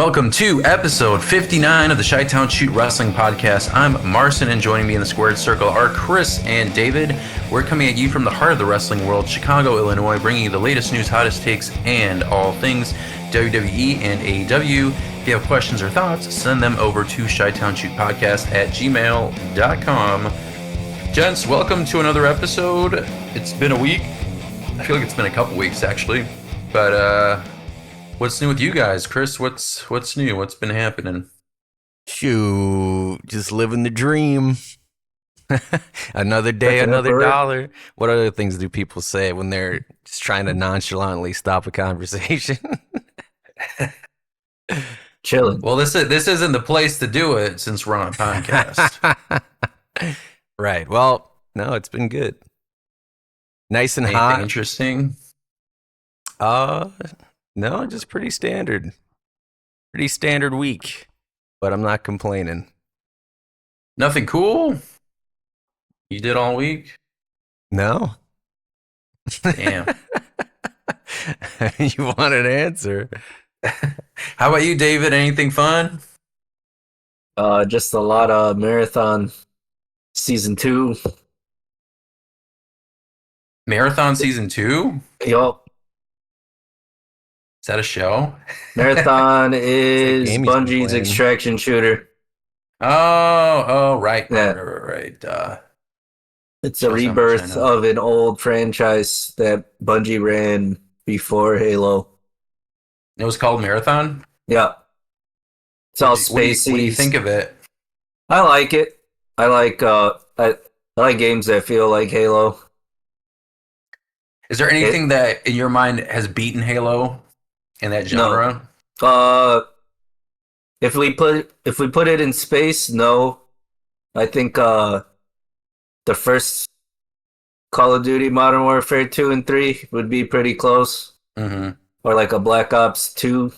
Welcome to episode 59 of the Chi-Town Shoot Wrestling Podcast. I'm Marcin, and joining me in the squared circle are Chris and David. We're coming at you from the heart of the wrestling world, Chicago, Illinois, bringing you the latest news, hottest takes, and all things WWE and AEW. If you have questions or thoughts, send them over to chitownshootpodcast at gmail.com. Gents, welcome to another episode. It's been a week. I feel like it's been a couple weeks, actually. But, what's new with you guys? Chris, what's new? What's been happening? Shoot, just living the dream. Another day, another dollar. What other things do people say when they're just trying to nonchalantly stop a conversation? Chilling. Well, this isn't the place to do it since we're on a podcast. Right. Well, no, it's been good. Nice and Anything hot. Interesting? No, just pretty standard. Pretty standard week, but I'm not complaining. Nothing cool? You did all week? No. Damn. You want an answer? How about you, David? Anything fun? Just a lot of Marathon Season 2. Marathon Season 2? Yup. Is that a show? Marathon is game he's been Bungie's playing. extraction shooter. Right. Yeah. Right. It's a Shows how much I rebirth know. of an old franchise that Bungie ran before Halo. It was called Marathon? Yeah. It's all What do you spacey. think of it? I like it. I like games that feel like Halo. Is there anything that, in your mind, has beaten Halo in that genre? If we put it in space, no. I think the first Call of Duty Modern Warfare 2 and 3 would be pretty close. Mm-hmm. Or like a Black Ops 2.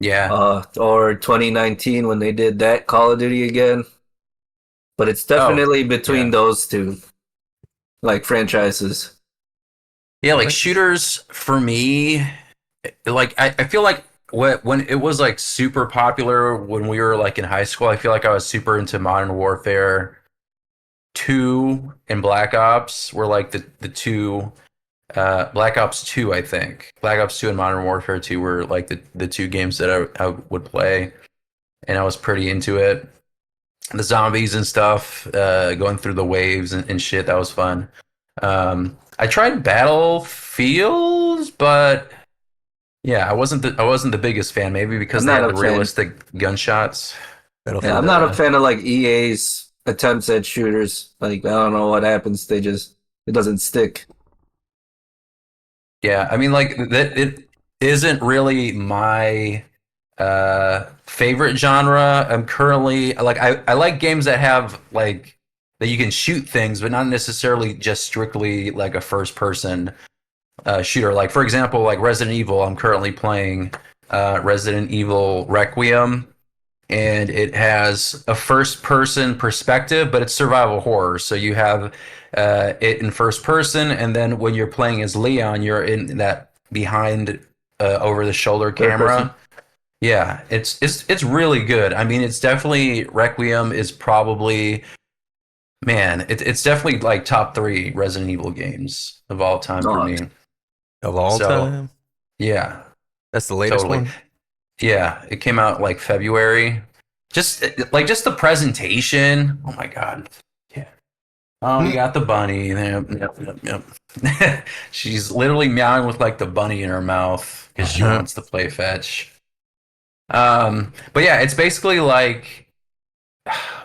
Yeah. Or 2019 when they did that Call of Duty again. But it's definitely between those two, like, franchises. Yeah, like shooters for me, like I feel like when it was like super popular when we were like in high school, I feel like I was super into Modern Warfare 2 and Black Ops were like the two Black Ops 2, I think. Black Ops 2 and Modern Warfare 2 were like the two games that I would play, and I was pretty into it. The zombies and stuff, going through the waves and shit, that was fun. I tried Battlefields, but yeah, I wasn't the biggest fan. Maybe because I'm they not had a the fan. realistic gunshots. Yeah, I'm not a fan of like EA's attempts at shooters. Like, I don't know what happens. It doesn't stick. Yeah, I mean, like that. It isn't really my favorite genre. I'm currently like I like games that have like that you can shoot things, but not necessarily just strictly like a first person shooter. Like, for example, like Resident Evil. I'm currently playing Resident Evil Requiem, and it has a first person perspective, but it's survival horror. So you have it in first person, and then when you're playing as Leon, you're in that behind over the shoulder camera. Yeah, it's really good. I mean, it's definitely Requiem is probably, man, it's definitely like top 3 Resident Evil games of all time for me. Of all time? Yeah, That's the latest totally. one? Yeah, it came out like February. Just the presentation. Oh my god. Yeah. Oh, you got the bunny. Yep. She's literally meowing with like the bunny in her mouth because she wants to play fetch. But yeah, it's basically like,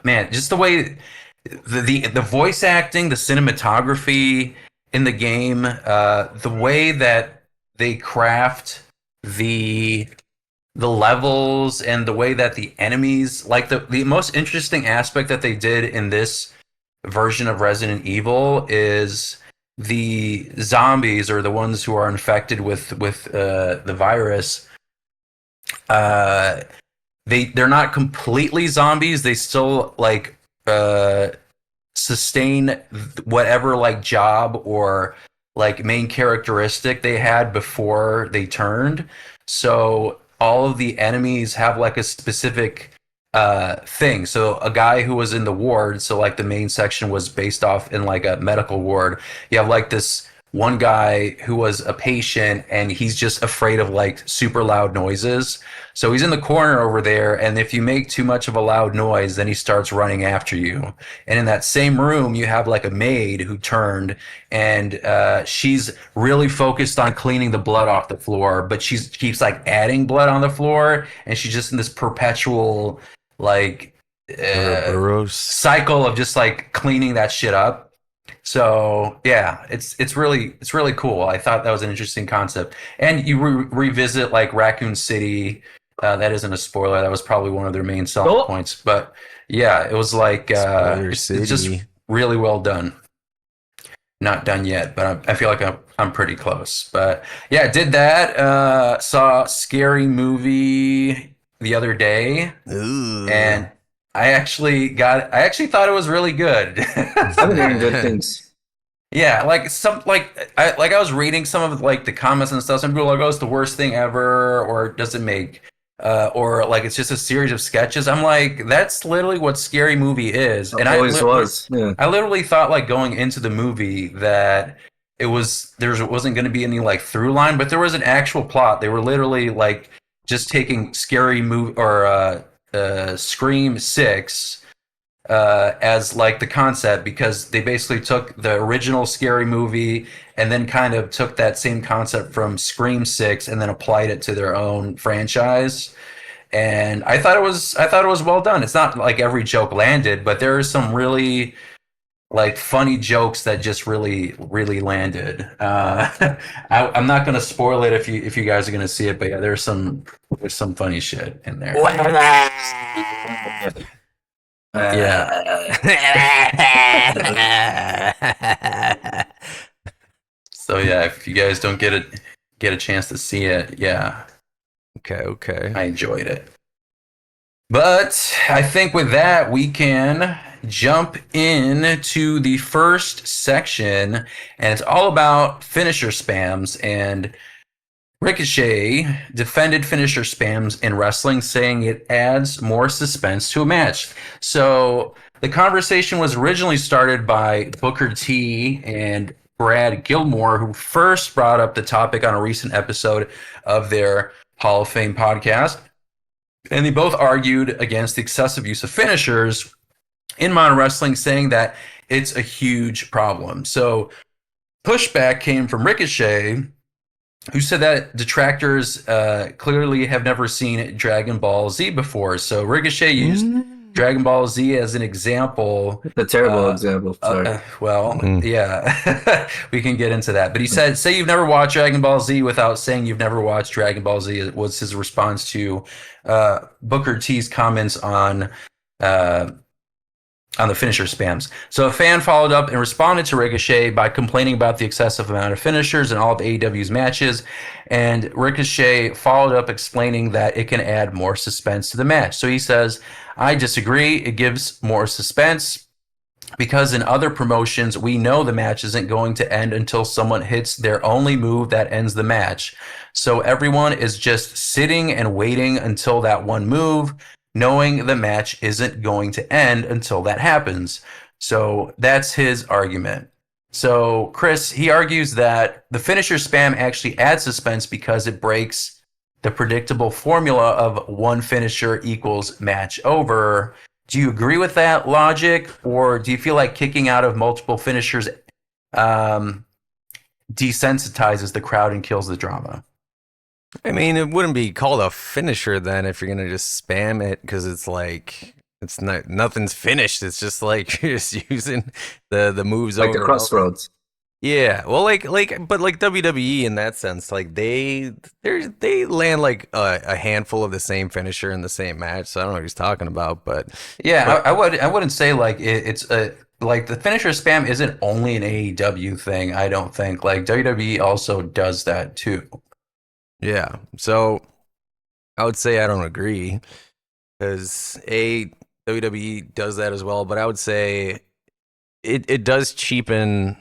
man, just the way the voice acting, the cinematography in the game, the way that they craft the levels and the way that the enemies, like the most interesting aspect that they did in this version of Resident Evil is the zombies, or the ones who are infected with the virus. They're not completely zombies. They still like sustain whatever like job or like main characteristic they had before they turned. So all of the enemies have like a specific thing. So a guy who was in the ward, so like the main section was based off in like a medical ward. You have like this one guy who was a patient and he's just afraid of like super loud noises. So he's in the corner over there, and if you make too much of a loud noise, then he starts running after you. And in that same room, you have like a maid who turned, and she's really focused on cleaning the blood off the floor, but she keeps like adding blood on the floor, and she's just in this perpetual like Gross. cycle of just like cleaning that shit up. So yeah, it's really cool. I thought that was an interesting concept, and you revisit like Raccoon City. That isn't a spoiler. That was probably one of their main selling points. But yeah, it was like it's just really well done. Not done yet, but I feel like I'm pretty close. But yeah, did that. Saw Scary Movie the other day, and I actually thought it was really good. I've been hearing good things. Yeah, like I was reading some of like the comments and stuff. Some people are like, "Oh, it's the worst thing ever," or "Does it make?" Or like it's just a series of sketches. I'm like, that's literally what Scary Movie is. And always was. Yeah. I literally thought like going into the movie that there wasn't going to be any like through line, but there was an actual plot. They were literally like just taking Scary Movie or Scream 6 as like the concept, because they basically took the original Scary Movie and then kind of took that same concept from Scream 6 and then applied it to their own franchise. And I thought it was well done. It's not like every joke landed, but there are some really like funny jokes that just really landed. I'm not gonna spoil it if you guys are gonna see it, but yeah, there's some funny shit in there. Yeah. So yeah, if you guys don't get a chance to see it, yeah. Okay. I enjoyed it. But I think with that, we can jump into the first section, and it's all about finisher spams. And Ricochet defended finisher spams in wrestling, saying it adds more suspense to a match. So the conversation was originally started by Booker T and Brad Gilmore, who first brought up the topic on a recent episode of their Hall of Fame podcast. And they both argued against the excessive use of finishers in modern wrestling, saying that it's a huge problem. So pushback came from Ricochet, who said that detractors clearly have never seen Dragon Ball Z before. So Ricochet used Dragon Ball Z as an example. A terrible example. Sorry. Yeah, we can get into that. But he said, say you've never watched Dragon Ball Z without saying you've never watched Dragon Ball Z, was his response to Booker T's comments on the finisher spams. So a fan followed up and responded to Ricochet by complaining about the excessive amount of finishers in all of AEW's matches. And Ricochet followed up explaining that it can add more suspense to the match. So he says, I disagree. It gives more suspense because in other promotions, we know the match isn't going to end until someone hits their only move that ends the match. So everyone is just sitting and waiting until that one move, knowing the match isn't going to end until that happens. So that's his argument. So Chris, he argues that the finisher spam actually adds suspense because it breaks the predictable formula of one finisher equals match over. Do you agree with that logic, or do you feel like kicking out of multiple finishers desensitizes the crowd and kills the drama? I mean, it wouldn't be called a finisher then if you're gonna just spam it, because it's like nothing's finished. It's just like you're just using the moves like over the crossroads. Yeah, well, but like WWE in that sense, like they land like a handful of the same finisher in the same match. So I don't know what he's talking about, but yeah, I wouldn't say like it's a. Like the finisher spam isn't only an AEW thing. I don't think like WWE also does that too. Yeah, so I would say I don't agree, because WWE does that as well, but I would say it does cheapen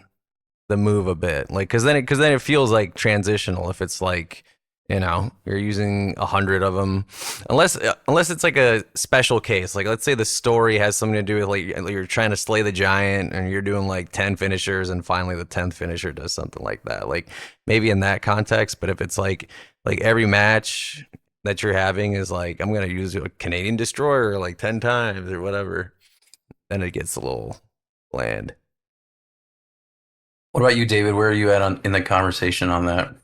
the move a bit, like because then it feels like transitional if it's like You know, you're using 100 of them, unless it's like a special case. Like, let's say the story has something to do with like you're trying to slay the giant, and you're doing like 10 finishers, and finally the 10th finisher does something like that. Like maybe in that context. But if it's like every match that you're having is like, I'm gonna use a Canadian destroyer like 10 times or whatever, then it gets a little bland. What about you, David? Where are you at in the conversation on that?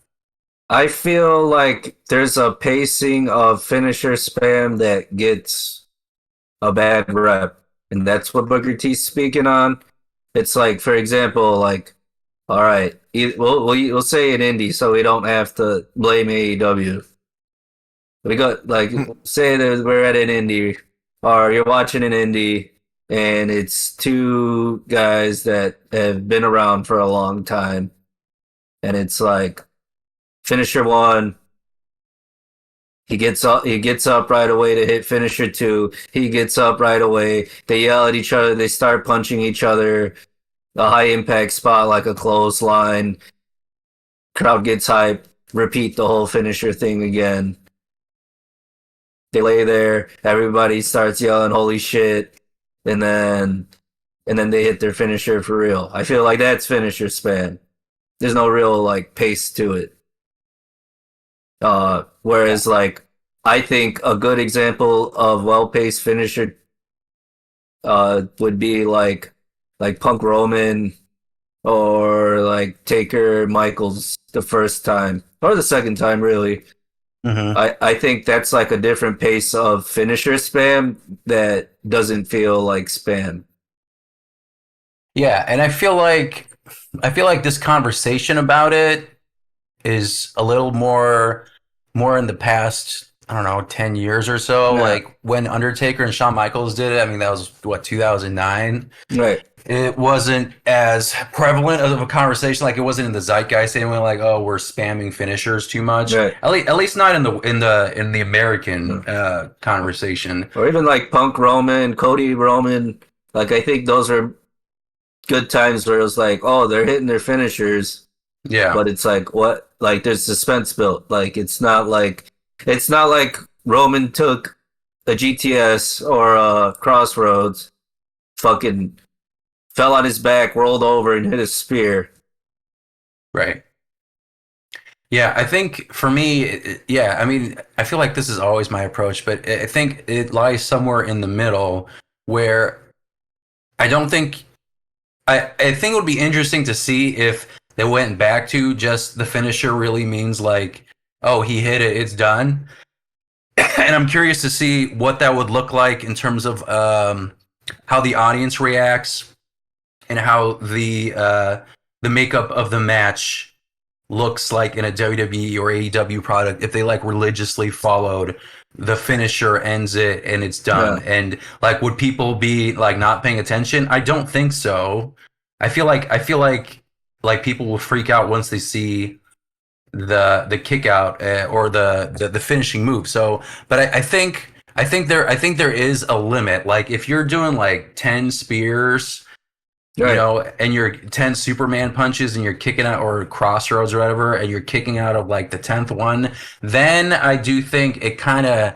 I feel like there's a pacing of finisher spam that gets a bad rep, and that's what Booker T's speaking on. It's like, for example, like, all right, we'll say an indie, so we don't have to blame AEW. We got like, say that we're at an indie, or you're watching an indie, and it's two guys that have been around for a long time, and it's like finisher one. He gets up right away to hit finisher two. He gets up right away. They yell at each other. They start punching each other. A high impact spot like a clothesline. Crowd gets hyped. Repeat the whole finisher thing again. They lay there. Everybody starts yelling, "Holy shit!" And then they hit their finisher for real. I feel like that's finisher spam. There's no real like pace to it. Whereas like I think a good example of well-paced finisher would be like Punk Roman or like Taker Michaels the first time or the second time really. Mm-hmm. I think that's like a different pace of finisher spam that doesn't feel like spam. Yeah, and I feel like this conversation about it is a little more in the past, I don't know, 10 years or so. Yeah. Like when Undertaker and Shawn Michaels did it, I mean, that was what, 2009? Right. It wasn't as prevalent of a conversation. Like it wasn't in the zeitgeist anyway. Like, oh, we're spamming finishers too much. Right. At least not in the American conversation. Or even like Punk Roman, Cody Roman. Like I think those are good times where it was like, oh, they're hitting their finishers. Yeah. But it's like, what? Like there's suspense built. Like it's not like Roman took a GTS or a Crossroads, fucking fell on his back, rolled over, and hit a spear. Right. Yeah, I think for me, yeah, I mean, I feel like this is always my approach, but I think it lies somewhere in the middle where I don't think I think it would be interesting to see if they went back to just the finisher really means like, oh, he hit it, it's done. And I'm curious to see what that would look like in terms of how the audience reacts and how the makeup of the match looks like in a WWE or AEW product if they like religiously followed the finisher ends it and it's done. Yeah. And like would people be like not paying attention? I don't think so. I feel like people will freak out once they see the kick out or the finishing move. So, but I think there is a limit. Like if you're doing like 10 spears, right, you know, and you're 10 Superman punches and you're kicking out or crossroads or whatever, and you're kicking out of like the 10th one, then I do think it kind of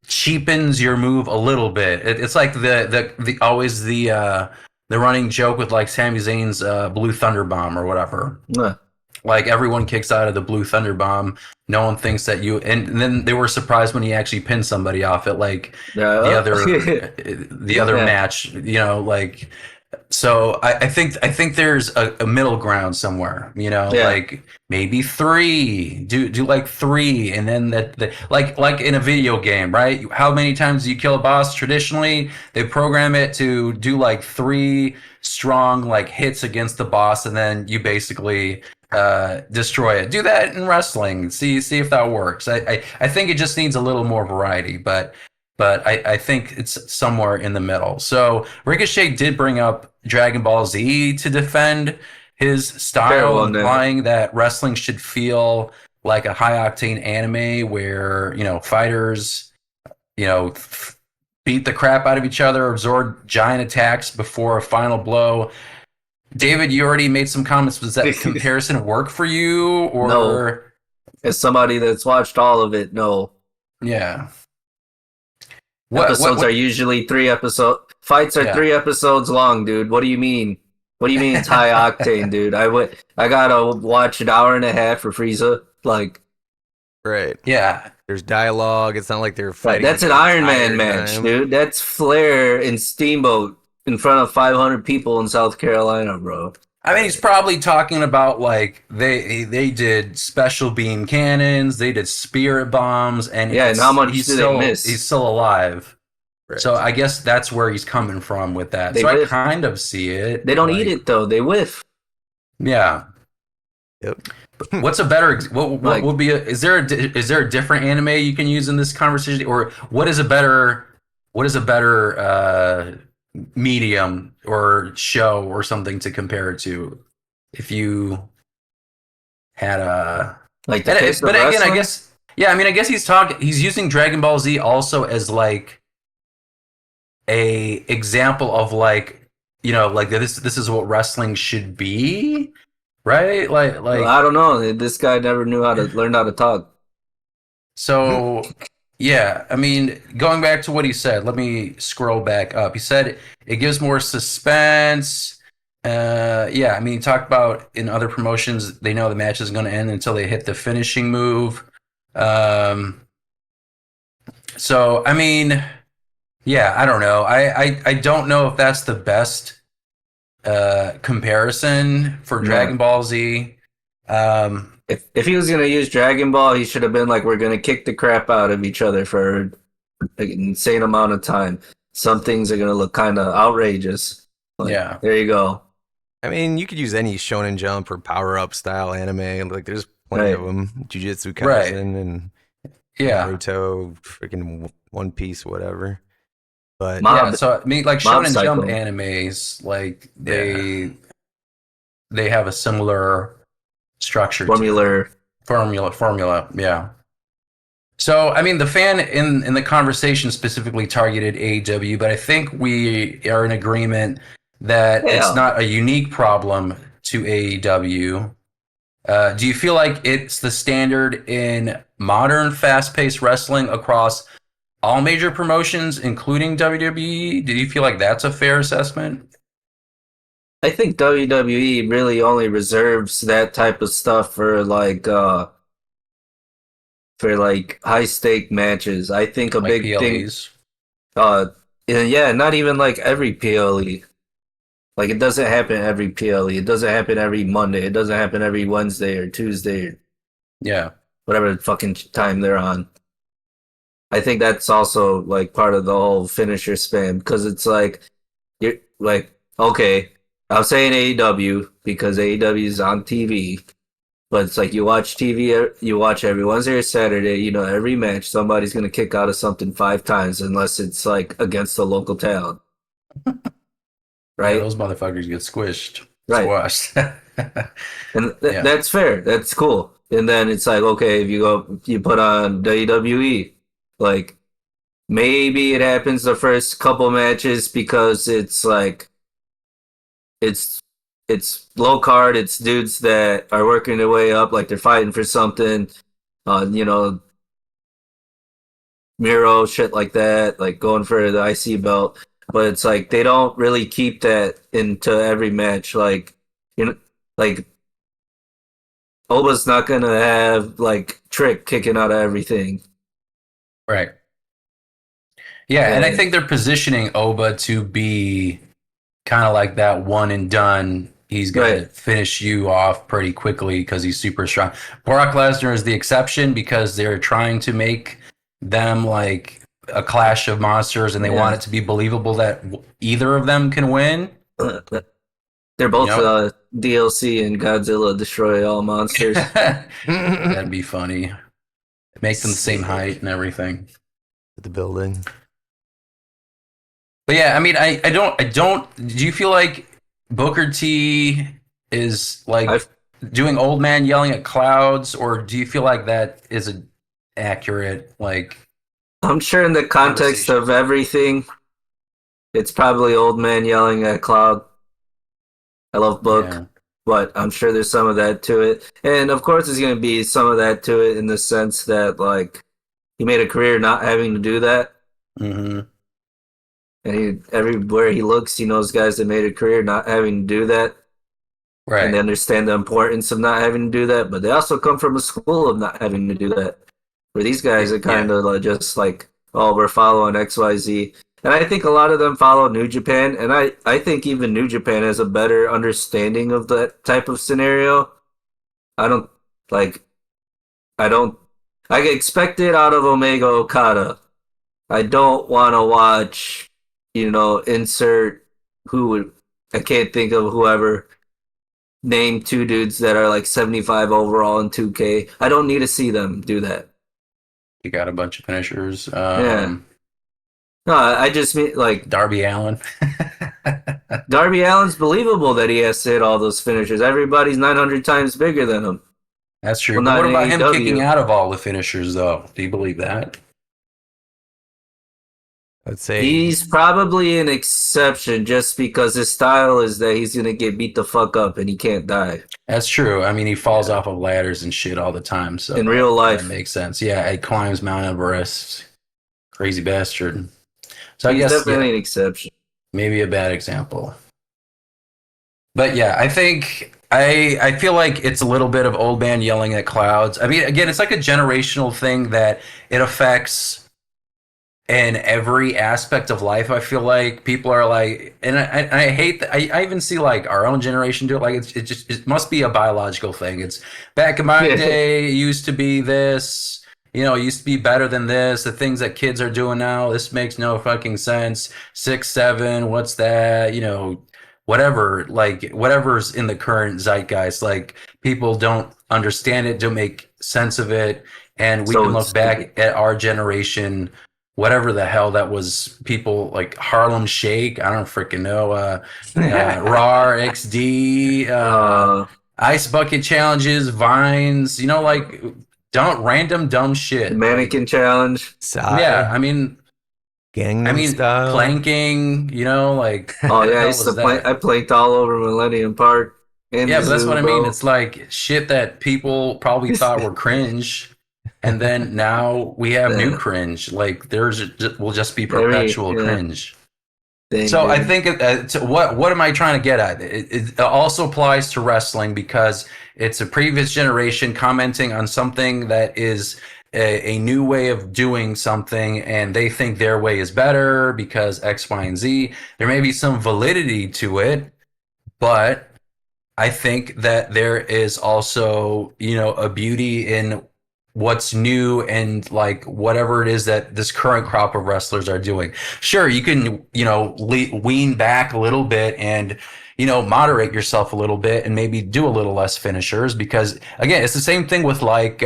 cheapens your move a little bit. It's like the always the running joke with like Sami Zayn's Blue Thunder Bomb or whatever. Yeah. Like everyone kicks out of the Blue Thunder Bomb. No one thinks that you, and then they were surprised when he actually pinned somebody off it, like the other match, you know, like. So I think there's a middle ground somewhere, you know, like maybe 3, do like 3, and then that like in a video game, right? How many times do you kill a boss? Traditionally, they program it to do like 3 strong like hits against the boss, and then you basically destroy it. Do that in wrestling. See if that works. I think it just needs a little more variety, but I think it's somewhere in the middle. So Ricochet did bring up Dragon Ball Z to defend his style, implying that wrestling should feel like a high-octane anime where, you know, fighters, you know, beat the crap out of each other, absorb giant attacks before a final blow. David, you already made some comments. Does that comparison work for you? Or no. As somebody that's watched all of it, no. Yeah. Episodes are usually 3 episodes. Fights are 3 episodes long, dude. What do you mean? What do you mean it's high octane, dude? I gotta watch an hour and a half for Frieza. Like, right. Yeah. There's dialogue. It's not like they're fighting. That's an Iron Man match, dude. That's Flair and Steamboat in front of 500 people in South Carolina, bro. I mean, he's probably talking about like they did special beam cannons, they did spirit bombs, and and how much did they miss? He's still alive. Right. So I guess that's where he's coming from with that. So whiff. I kind of see it. They don't eat it though; they whiff. Yeah. Yep. What's a better? What would be? Is there a different anime you can use in this conversation, or what is a better medium or show or something to compare it to? If you had a like, but again, I guess I guess he's using Dragon Ball Z also as like a example of like, you know, like this is what wrestling should be. Right? Like well, I don't know. This guy never knew how to learn how to talk. So, yeah, I mean, going back to what he said, let me scroll back up. He said it gives more suspense. I mean, he talked about in other promotions, they know the match is going to end until they hit the finishing move. So, I mean, yeah, I don't know. I don't know if that's the best comparison for Dragon Ball Z. If he was gonna use Dragon Ball, he should have been like, we're gonna kick the crap out of each other for an insane amount of time. Some things are gonna look kind of outrageous. Like, there you go. I mean, you could use any Shonen Jump or Power Up style anime. Like, there's plenty of them. Jujutsu Kaisen and Naruto, freaking One Piece, whatever. But so I mean, like Shonen Jump animes, like they have a similar structure, formula. Yeah. So I mean, the fan in the conversation specifically targeted AEW, but I think we are in agreement that it's not a unique problem to AEW. Do you feel like it's the standard in modern fast-paced wrestling across all major promotions, including WWE? Do you feel like that's a fair assessment? I think WWE really only reserves that type of stuff for high stake matches. I think a like big PLEs. Thing. Not even like every PLE. Like, it doesn't happen every PLE. It doesn't happen every Monday. It doesn't happen every Wednesday or Tuesday. Or whatever fucking time they're on. I think that's also like part of the whole finisher spam, because it's like, you're like, okay, I'm saying AEW because AEW is on TV, but it's like you watch TV, you watch every Wednesday or Saturday, you know, every match somebody's gonna kick out of something 5 times unless it's like against the local talent, right? Yeah, those motherfuckers get squished, squashed, and that's fair, that's cool. And then it's like, okay, if you put on WWE. Like, maybe it happens the first couple matches because it's like, it's low card, it's dudes that are working their way up, like they're fighting for something, you know, Miro, shit like that, like going for the IC belt. But it's like, they don't really keep that into every match. Like, you know, like, Oba's not gonna have, like, Trick kicking out of everything. Right. Yeah, and I think they're positioning Oba to be kind of like that one and done. He's going to finish you off pretty quickly because he's super strong. Brock Lesnar is the exception because they're trying to make them like a clash of monsters, and they want it to be believable that either of them can win. They're both DLC and Godzilla Destroy All Monsters. That'd be funny. Make them the same height and everything. The building. But yeah, I mean, I don't. Do you feel like Booker T is like doing old man yelling at clouds, or do you feel like that is an accurate, like? I'm sure in the context of everything, it's probably old man yelling at cloud. I love Book. but I'm sure there's some of that to it. And of course, there's going to be some of that to it in the sense that, like, he made a career not having to do that. Mm-hmm. And everywhere he looks, he knows guys that made a career not having to do that. Right. And they understand the importance of not having to do that. But they also come from a school of not having to do that. Where these guys are kind of like, just like, oh, we're following XYZ. And I think a lot of them follow New Japan. And I think even New Japan has a better understanding of that type of scenario. I expect it out of Omega Okada. I don't want to watch, insert I can't think of whoever, name two dudes that are like 75 overall in 2K. I don't need to see them do that. You got a bunch of finishers. Yeah. No, I just mean like Darby Allin. Darby Allin's believable that he has to hit all those finishers. Everybody's 900 times bigger than him. That's true. Well, But not what about him AEW. kicking out of all the finishers, though? Do you believe that? I'd say He's probably an exception just because his style is that he's going to get beat the fuck up and he can't die. That's true. I mean, he falls off of ladders and shit all the time. So In real life. that makes sense. Yeah, he climbs Mount Everest. Crazy bastard. So I He's guess definitely an exception. maybe a bad example. But yeah, I think I feel like it's a little bit of old man yelling at clouds. I mean, again, it's like a generational thing that it affects in every aspect of life. I feel like people are like, and I hate that. I even see like our own generation do it. Like it must be a biological thing. It's back in my day, it used to be this. It used to be better than this. The things that kids are doing now, this makes no fucking sense. 6, 7, what's that? Whatever, like whatever's in the current zeitgeist, like people don't understand it, don't make sense of it. And we can look back at our generation, whatever the hell that was, people like Harlem Shake, I don't freaking know, RAR, XD, Ice Bucket Challenges, Vines, like random dumb shit. Mannequin challenge. Yeah, I mean style. planking, like oh yeah, I used to plank. I planked all over Millennium Park. Yeah, but that's what I mean. It's like shit that people probably thought were cringe, and then now we have new cringe. Like will just be perpetual cringe. So I think what am I trying to get at? It also applies to wrestling because it's a previous generation commenting on something that is a new way of doing something, and they think their way is better because X, Y, and Z. There may be some validity to it, but I think that there is also, a beauty in what's new and like whatever it is that this current crop of wrestlers are doing. Sure, you can, wean back a little bit and, moderate yourself a little bit and maybe do a little less finishers because, again, it's the same thing with like,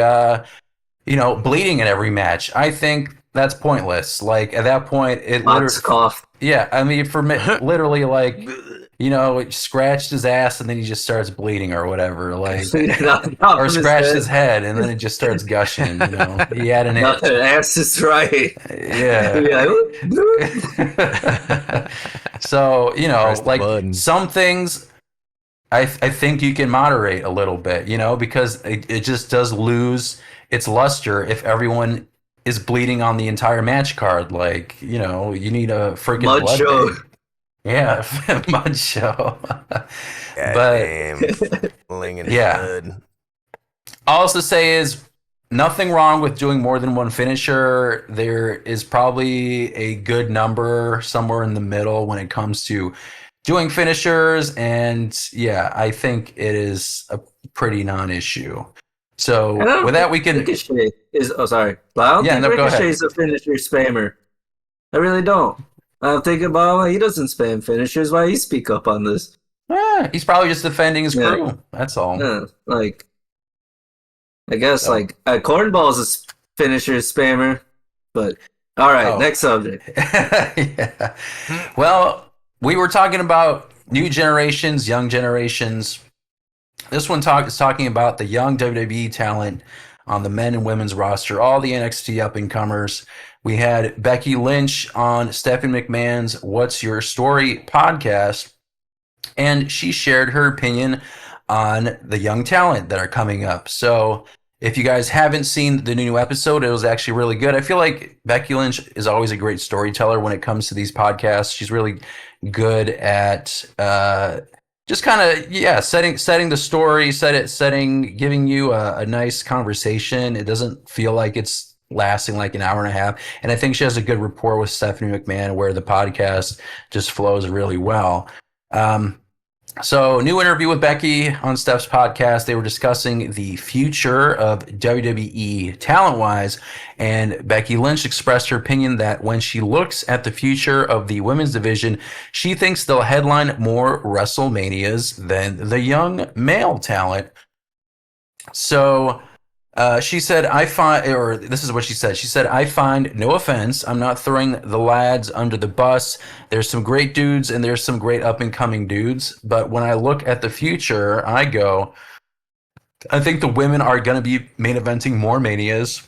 bleeding in every match. I think that's pointless. Like at that point, it literally cough. Yeah, I mean, for me, literally, like, it scratched his ass and then he just starts bleeding or whatever, like, or scratched his head and then it just starts gushing. He had an itch. Ass is right. Yeah. So like some things, I think you can moderate a little bit, because it just does lose its luster if everyone is bleeding on the entire match card. Like, you need a freaking blood show. bank. Yeah, mud show. But blood. All else to say is nothing wrong with doing more than one finisher. There is probably a good number somewhere in the middle when it comes to doing finishers, and I think it is a pretty non-issue. So with that, we can. Ricochet is. Oh, sorry. I don't think Ricochet's a finisher spammer. I really don't. I'm thinking about he doesn't spam finishers. Why he speak up on this? He's probably just defending his crew. That's all. Yeah, like I guess Cornball's a finisher spammer. But all right, next subject. Yeah. Well, we were talking about new generations, young generations. This one is talking about the young WWE talent on the men and women's roster, all the NXT up-and-comers. We had Becky Lynch on Stephanie McMahon's What's Your Story podcast, and she shared her opinion on the young talent that are coming up. So if you guys haven't seen the new episode, it was actually really good. I feel like Becky Lynch is always a great storyteller when it comes to these podcasts. She's really good at just kind of setting the story, giving you a nice conversation. It doesn't feel like it's lasting like an hour and a half. And I think she has a good rapport with Stephanie McMahon where the podcast just flows really well. So, new interview with Becky on Steph's podcast. They were discussing the future of WWE talent-wise, and Becky Lynch expressed her opinion that when she looks at the future of the women's division, she thinks they'll headline more WrestleManias than the young male talent. So, she said, this is what she said. She said, I find no offense. I'm not throwing the lads under the bus. There's some great dudes and there's some great up and coming dudes. But when I look at the future, I think the women are going to be main eventing more manias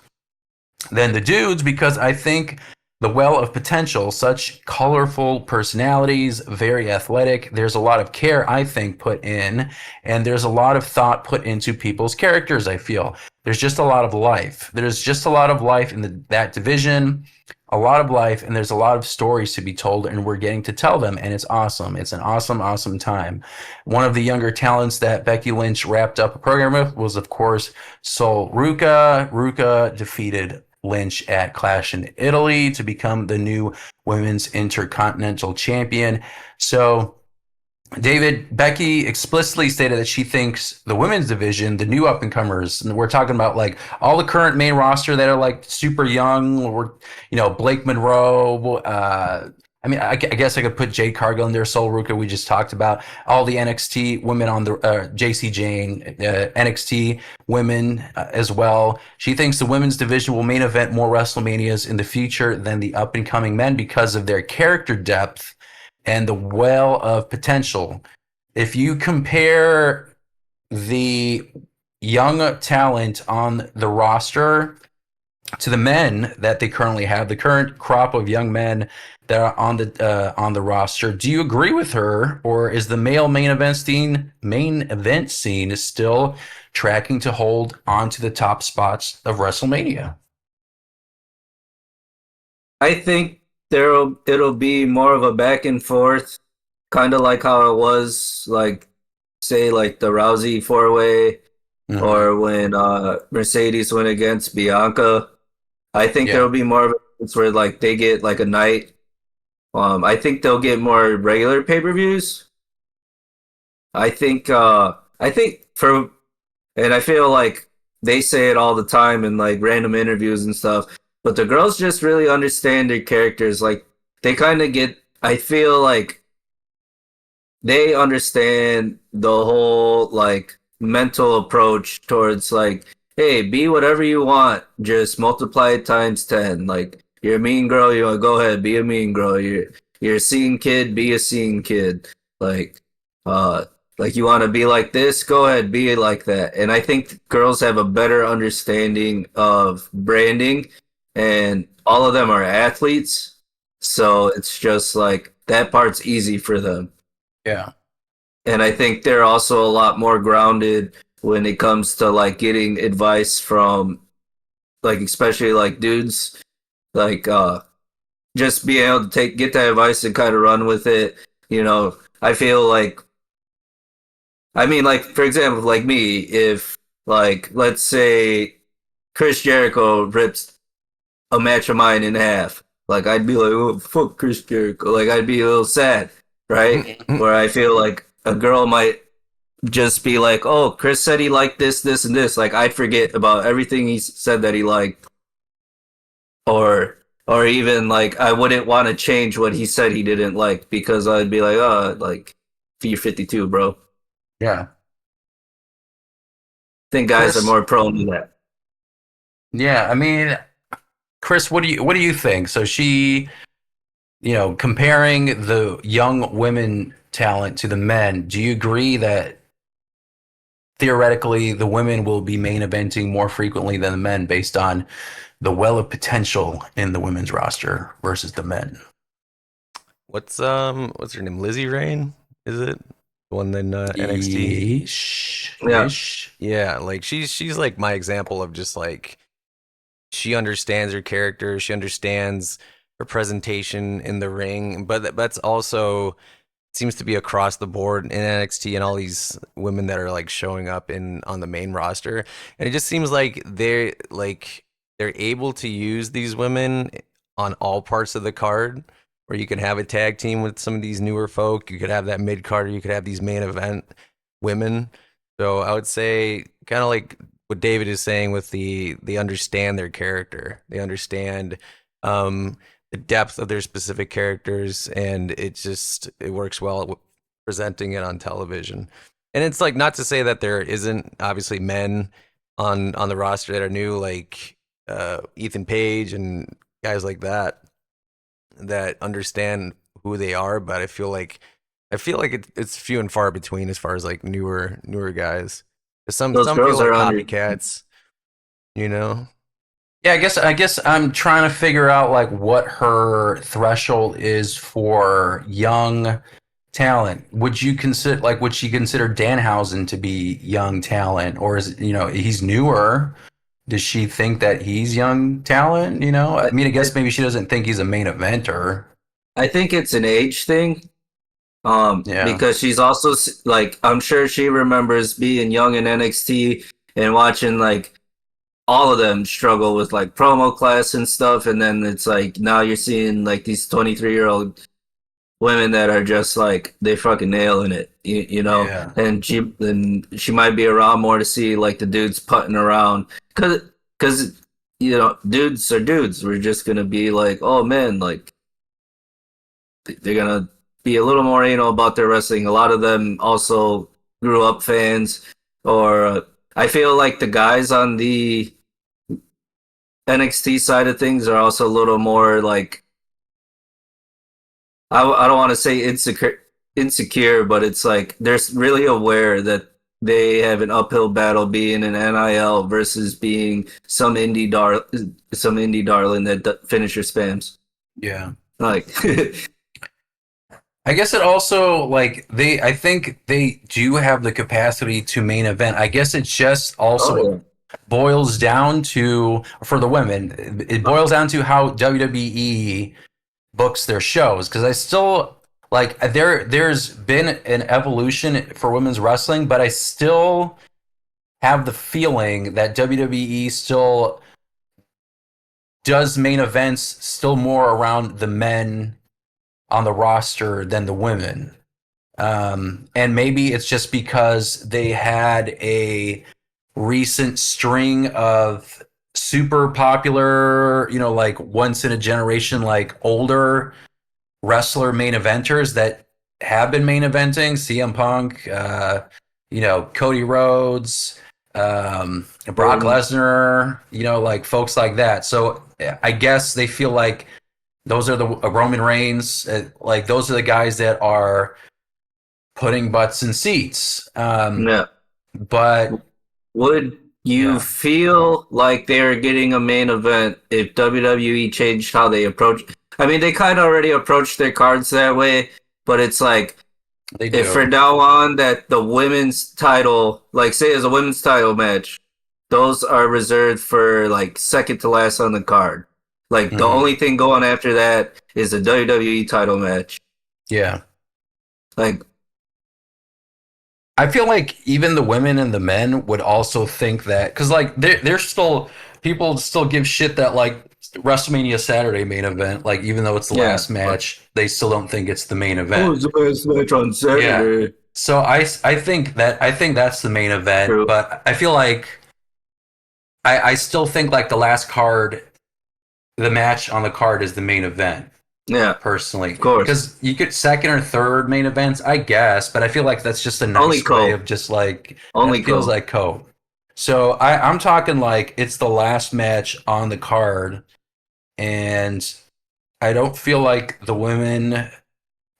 than the dudes because I think the well of potential, such colorful personalities, very athletic. There's a lot of care, I think, put in, and there's a lot of thought put into people's characters, I feel. There's just a lot of life. There's just a lot of life in that division, a lot of life, and there's a lot of stories to be told, and we're getting to tell them, and it's awesome. It's an awesome, awesome time. One of the younger talents that Becky Lynch wrapped up a program with was, of course, Sol Ruca. Ruca defeated Lynch at Clash in Italy to become the new women's intercontinental champion. So, David, Becky explicitly stated that she thinks the women's division, the new up and comers, and we're talking about like all the current main roster that are like super young, or Blake Monroe. I guess I could put Jade Cargill in there, Sol Ruca, we just talked about. All the NXT women on the JC Jane, NXT women as well. She thinks the women's division will main event more WrestleManias in the future than the up and coming men because of their character depth and the well of potential. If you compare the young talent on the roster to the men that they currently have, the current crop of young men that are on the roster, do you agree with her, or is the male main event scene is still tracking to hold onto the top spots of WrestleMania? I think it'll be more of a back and forth, kind of like how it was, like say like the Rousey 4-way, or when Mercedes went against Bianca. I think there'll be more of a where like they get like a night. I think they'll get more regular pay-per-views. I think and I feel like they say it all the time in like random interviews and stuff, but the girls just really understand their characters. Like they kind of I feel like they understand the whole like mental approach towards like, hey, be whatever you want, just multiply it times 10. Like you're a mean girl, you want to go ahead, be a mean girl. You're a scene kid, be a scene kid. Like you want to be like this, go ahead, be like that. And I think girls have a better understanding of branding, and all of them are athletes, so it's just like that part's easy for them. Yeah. And I think they're also a lot more grounded when it comes to like getting advice from like especially like dudes, like just being able to get that advice and kind of run with it. I feel like, I mean, like for example, like me, if like let's say Chris Jericho rips a match of mine in half, like I'd be like, oh fuck Chris Jericho, like I'd be a little sad, right? Where I feel like a girl might just be like, oh, Chris said he liked this, this, and this. Like I'd forget about everything he said that he liked, or even like I wouldn't want to change what he said he didn't like because I'd be like, oh, like you're 52, bro. Yeah. I think guys Chris, are more prone to that. Yeah, I mean, Chris, what do you think? So she, comparing the young women talent to the men, do you agree that theoretically the women will be main eventing more frequently than the men based on the well of potential in the women's roster versus the men? What's her name? Lizzie Rain, is it? one in NXT. Yeesh. Yeah. Yeesh. Yeah, like she's like my example of just like she understands her character, she understands her presentation in the ring, but that's also seems to be across the board in NXT and all these women that are like showing up in on the main roster. And it just seems like they're able to use these women on all parts of the card where you can have a tag team with some of these newer folk, you could have that mid card, you could have these main event women. So I would say kind of like what David is saying with they understand their character. They understand the depth of their specific characters, and it works well with presenting it on television. And it's like not to say that there isn't obviously men on the roster that are new, like Ethan Page and guys like that understand who they are, but I feel like it's few and far between as far as like newer guys. Some Those feel girls like are under. copycats, you know. Yeah, I guess I'm trying to figure out like what her threshold is for young talent. Would she consider Danhausen to be young talent, or is he's newer? Does she think that he's young talent? I mean, I guess maybe she doesn't think he's a main eventer. I think it's an age thing. Yeah. Because she's also like, I'm sure she remembers being young in NXT and watching like all of them struggle with like promo class and stuff, and then it's like now you're seeing like these 23-year-old women that are just like they fucking nailing it, you know. Yeah. And she might be around more to see like the dudes putting around, because dudes are dudes. We're just gonna be like, oh man, like they're gonna be a little more anal about their wrestling. A lot of them also grew up fans, or I feel like the guys on the NXT side of things are also a little more like, I don't want to say insecure, but it's like they're really aware that they have an uphill battle being an NIL versus being some indie darling that finisher spams. Yeah. Like, I guess it also I think they do have the capacity to main event. I guess it just also oh yeah, boils down to, for the women, it boils down to how WWE books their shows, because I still like there's been an evolution for women's wrestling, but I still have the feeling that WWE still does main events still more around the men on the roster than the women. And maybe it's just because they had a recent string of super popular, like once in a generation, like older wrestler main eventers that have been main eventing. CM Punk, Cody Rhodes, Brock Lesnar, like folks like that. So I guess they feel like those are the Roman Reigns, like those are the guys that are putting butts in seats. yeah. But Would you yeah, feel like they're getting a main event if WWE changed how they approach? I mean, they kind of already approached their cards that way, but it's like, they if do. from now on that the women's title, like say as a women's title match, those are reserved for like second to last on the card. Like the Mhm. only thing going after that is a WWE title match. Yeah. Like, I feel like even the women and the men would also think that, because like they're still, people still give shit that like WrestleMania Saturday main event, like even though it's the yeah, last match, they still don't think it's the main oh, event. it's the best match on Saturday. So I think that's the main event, True. but I feel like I still think like the last card, the match on the card is the main event. Yeah, Personally, of course. because you get second or third main events, I guess, but I feel like that's just a Only nice Cole. way of just like Only that feels Cole. like Cope. So I'm talking like it's the last match on the card, and I don't feel like the women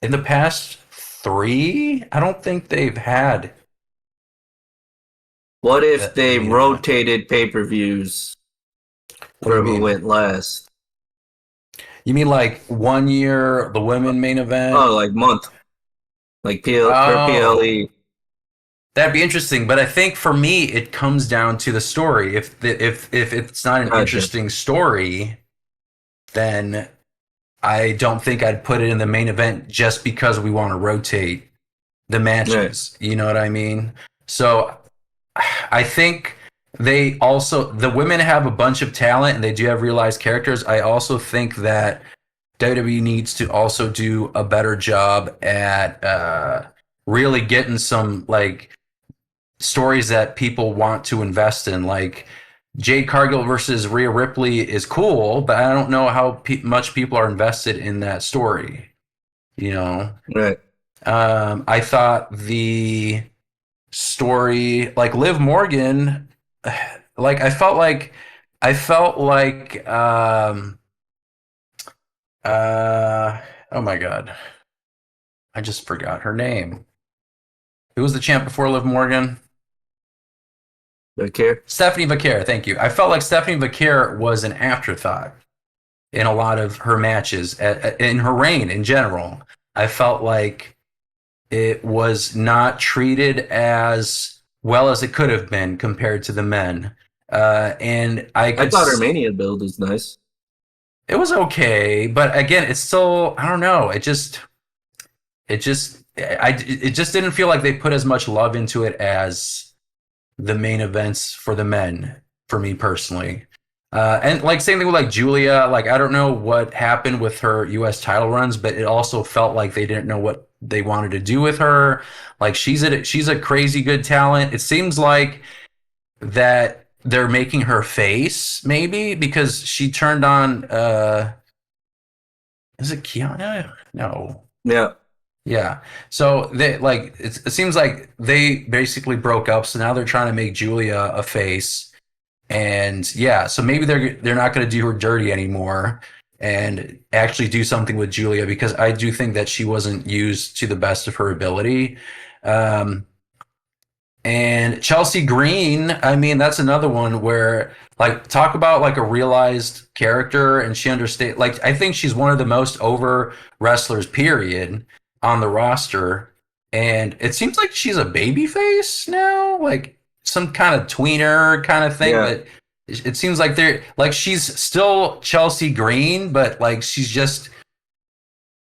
in the past three, I don't think they've had What if that they main event. rotated pay-per-views What do for you who mean? went last? You mean like one year the women main event? Oh, like month. like per Oh, PLE. that'd be interesting. But I think for me, it comes down to the story. If it's not an Gotcha. interesting story, then I don't think I'd put it in the main event just because we want to rotate the Right. matches. You know what I mean? So I think the women have a bunch of talent and they do have realized characters. I also think that WWE needs to also do a better job at really getting some like stories that people want to invest in. Like Jade Cargill versus Rhea Ripley is cool, but I don't know how much people are invested in that story. You know, Right. I thought the story, like Liv Morgan, like I felt like oh my god, I just forgot her name. Who was the champ before Liv Morgan? Don't care. Stephanie Vaquer, thank you. I felt like Stephanie Vaquer was an afterthought in a lot of her matches, in her reign in general. I felt like it was not treated as well as it could have been compared to the men. And I I could, thought her Mania build was nice. it was okay, but again, it's still, I don't know. It just didn't feel like they put as much love into it as the main events for the men, for me personally. And like same thing with like Julia. Like I don't know what happened with her U.S. title runs, but it also felt like they didn't know what they wanted to do with her. Like she's a crazy good talent. It seems like that they're making her face maybe because she turned on. Is it Kiana? No. Yeah. Yeah. So they like it seems like they basically broke up. So now they're trying to make Julia a face. And yeah, so maybe they're not going to do her dirty anymore and actually do something with Julia because I do think that she wasn't used to the best of her ability. Um, and Chelsea Green, I mean, that's another one where like talk about like a realized character and she understand like I think she's one of the most over wrestlers period on the roster. And it seems like she's a baby face now, like some kind of tweener kind of thing, Yeah. but it seems like they're like she's still Chelsea Green, but like she's just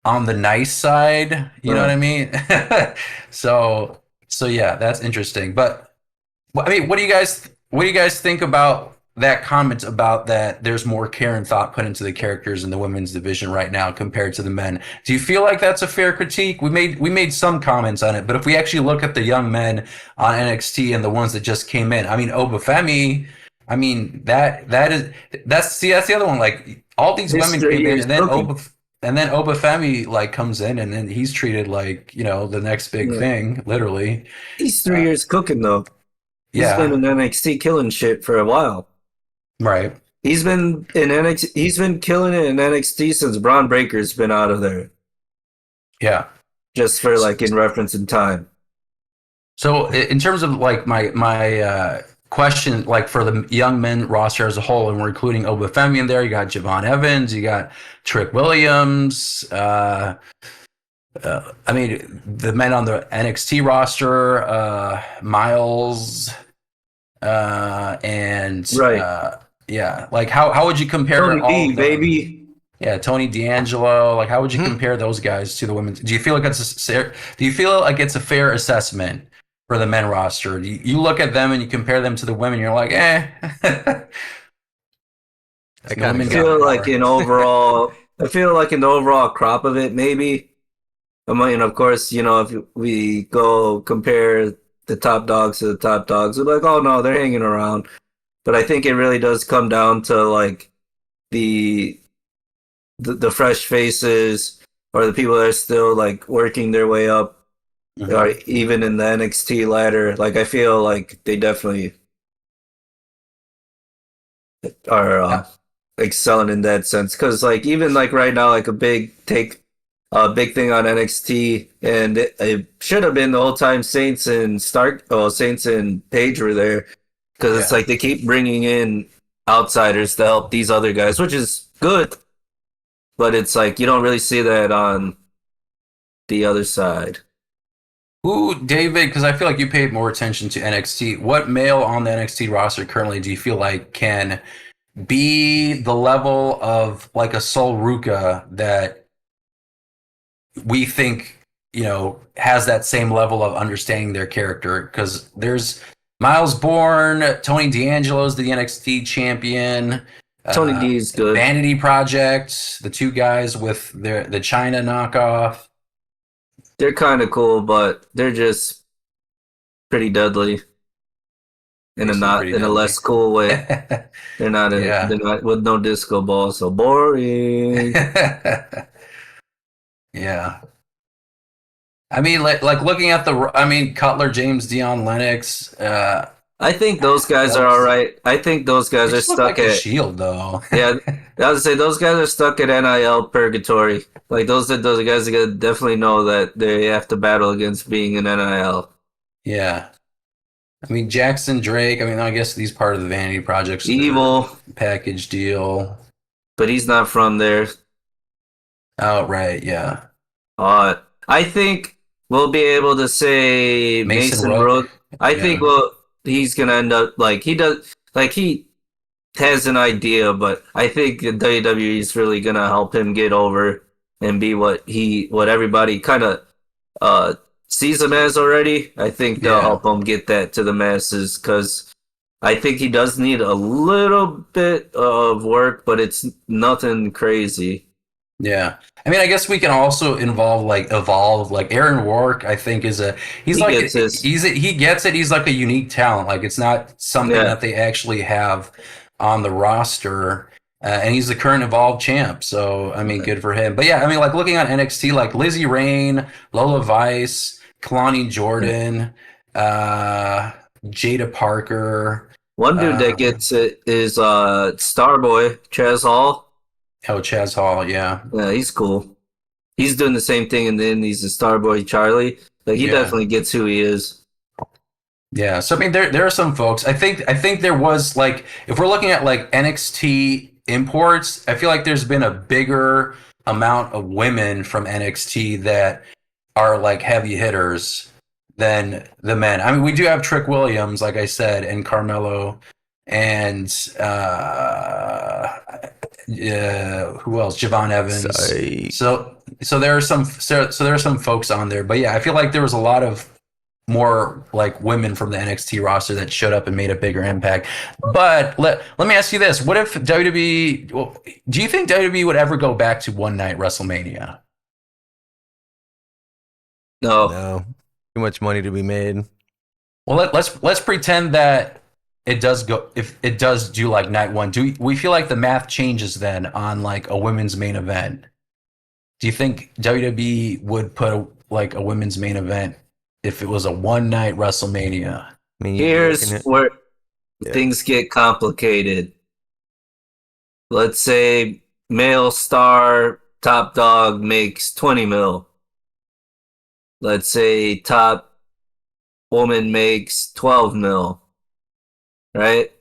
on the nice side, you know what Right. I mean? so so yeah, that's interesting. But I mean, what do you guys think about that comment about that there's more care and thought put into the characters in the women's division right now compared to the men? Do you feel like that's a fair critique? We made some comments on it, but if we actually look at the young men on NXT and the ones that just came in, I mean Oba Femi, I mean that's the other one. Like all these women came History in is cooking. And then Oba Femi like comes in and then he's treated like, you know, the next big Yeah. thing, literally. He's Uh, 3 years cooking though. He's been yeah, in NXT killing shit for a while. right. He's been in NXT. He's been killing it in NXT since Braun Breaker's been out of there. Yeah. Just for like in reference in time. So in terms of like my question, like for the young men roster as a whole, and we're including Oba Femi in there, you got Javon Evans, you got Trick Williams. I mean, the men on the NXT roster, Miles, and Right. yeah, like how would you compare Tony all D, of them? baby. Yeah, Tony D'Angelo. Like, how would you Hmm. compare those guys to the women? Do you feel like do you feel like it's a fair assessment for the men roster? You look at them and you compare them to the women. You're like, eh. I The kind I women of got feel go. like more. in overall, I feel like in the overall crop of it, maybe. I mean, of course, you know, if we go compare the top dogs to the top dogs, we're like, oh no, they're hanging around. But I think it really does come down to like the the fresh faces or the people that are still like working their way up or Mhm. even in the NXT ladder. Like I feel like they definitely are Yeah. excelling in that sense. Because like even like right now, like a big thing on NXT, and it should have been the whole time Saints and Paige were there because it's Yeah. like they keep bringing in outsiders to help these other guys, which is good, but it's like you don't really see that on the other side. Who, David, because I feel like you paid more attention to NXT. What male on the NXT roster currently do you feel like can be the level of like a Sol Ruca that we think, has that same level of understanding their character? Because there's Miles Bourne, Tony D'Angelo's the NXT champion. Tony D is good. Vanity Project, the two guys with the China knockoff. They're kind of cool, but they're just pretty deadly in a less cool way. They're not with no disco ball, so boring. Yeah. I mean, like looking at Cutler, James, Dion, Lennox. I think those guys are all right. I think those guys are stuck at Shield, though. Yeah, I would say those guys are stuck at NIL purgatory. Like those guys definitely know that they have to battle against being in NIL. Yeah. I mean, Jackson Drake. I mean, I guess he's part of the Vanity Project Evil package deal, but he's not from there. Oh, right. Yeah. I think we'll be able to say Mason Rook. I think he's gonna end up like he does. Like he has an idea, but I think WWE is really gonna help him get over and be what everybody kind of sees him as already. I think they'll help him get that to the masses because I think he does need a little bit of work, but it's nothing crazy. Yeah. I mean, I guess we can also evolve. Like Aaron Rourke, I think he gets it. He's like a unique talent. Like it's not something that they actually have on the roster. And he's the current Evolve champ. So, I mean, good for him. But yeah, I mean, like looking at NXT, like Lizzie Rain, Lola Vice, Kalani Jordan, Jada Parker. One dude that gets it is Starboy, Chaz Hall. Oh, Chaz Hall, yeah. Yeah, he's cool. He's doing the same thing in the Indies as Starboy Charlie. Like he definitely gets who he is. Yeah, so I mean there are some folks. I think there was like if we're looking at like NXT imports, I feel like there's been a bigger amount of women from NXT that are like heavy hitters than the men. I mean, we do have Trick Williams, like I said, and Carmelo and who else? Javon Evans. Sorry. So there are some folks on there, but yeah, I feel like there was a lot of more like women from the NXT roster that showed up and made a bigger impact. But let me ask you this: what if WWE? Well, do you think WWE would ever go back to one night WrestleMania? No. Too much money to be made. Well, let's pretend that it does go. If it does do like night one, do we feel like the math changes then on like a women's main event? Do you think WWE would put a women's main event if it was a one night WrestleMania? I mean, here's where things get complicated. Let's say male star top dog makes 20 mil. Let's say top woman makes 12 mil. Right?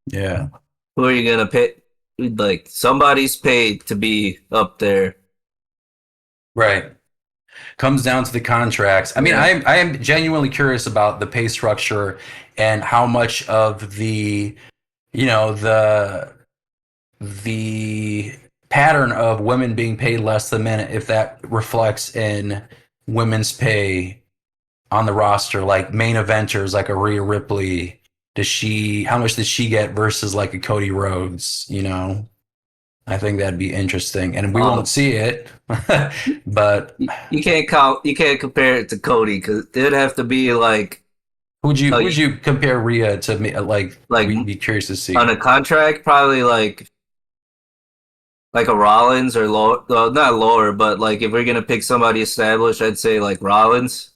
Yeah. Who are you gonna pay? Like somebody's paid to be up there. Right. Comes down to the contracts. I mean, I am genuinely curious about the pay structure and how much of the pattern of women being paid less than men, if that reflects in women's pay on the roster, like main eventers like a Rhea Ripley. How much does she get versus like a Cody Rhodes, I think that'd be interesting, and we won't see it, but you can't compare it to Cody because it'd have to be like. Would you compare Rhea to me? Like we'd be curious to see on a contract, probably like a Rollins or lower, not lower, but like if we're gonna pick somebody established, I'd say like Rollins.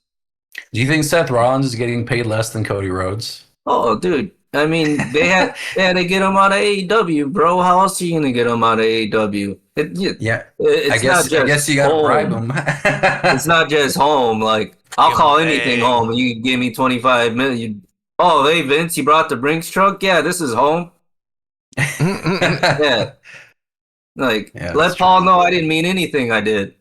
Do you think Seth Rollins is getting paid less than Cody Rhodes? Oh, dude. I mean, they had to get him out of AEW, bro. How else are you gonna get him out of AEW? I guess you gotta bribe him. It's not just home. Like I'll call anything home, and you can give me 25 million. Oh, hey Vince, you brought the Brinks truck? Yeah, this is home. Yeah. Let Paul know I didn't mean anything. I did.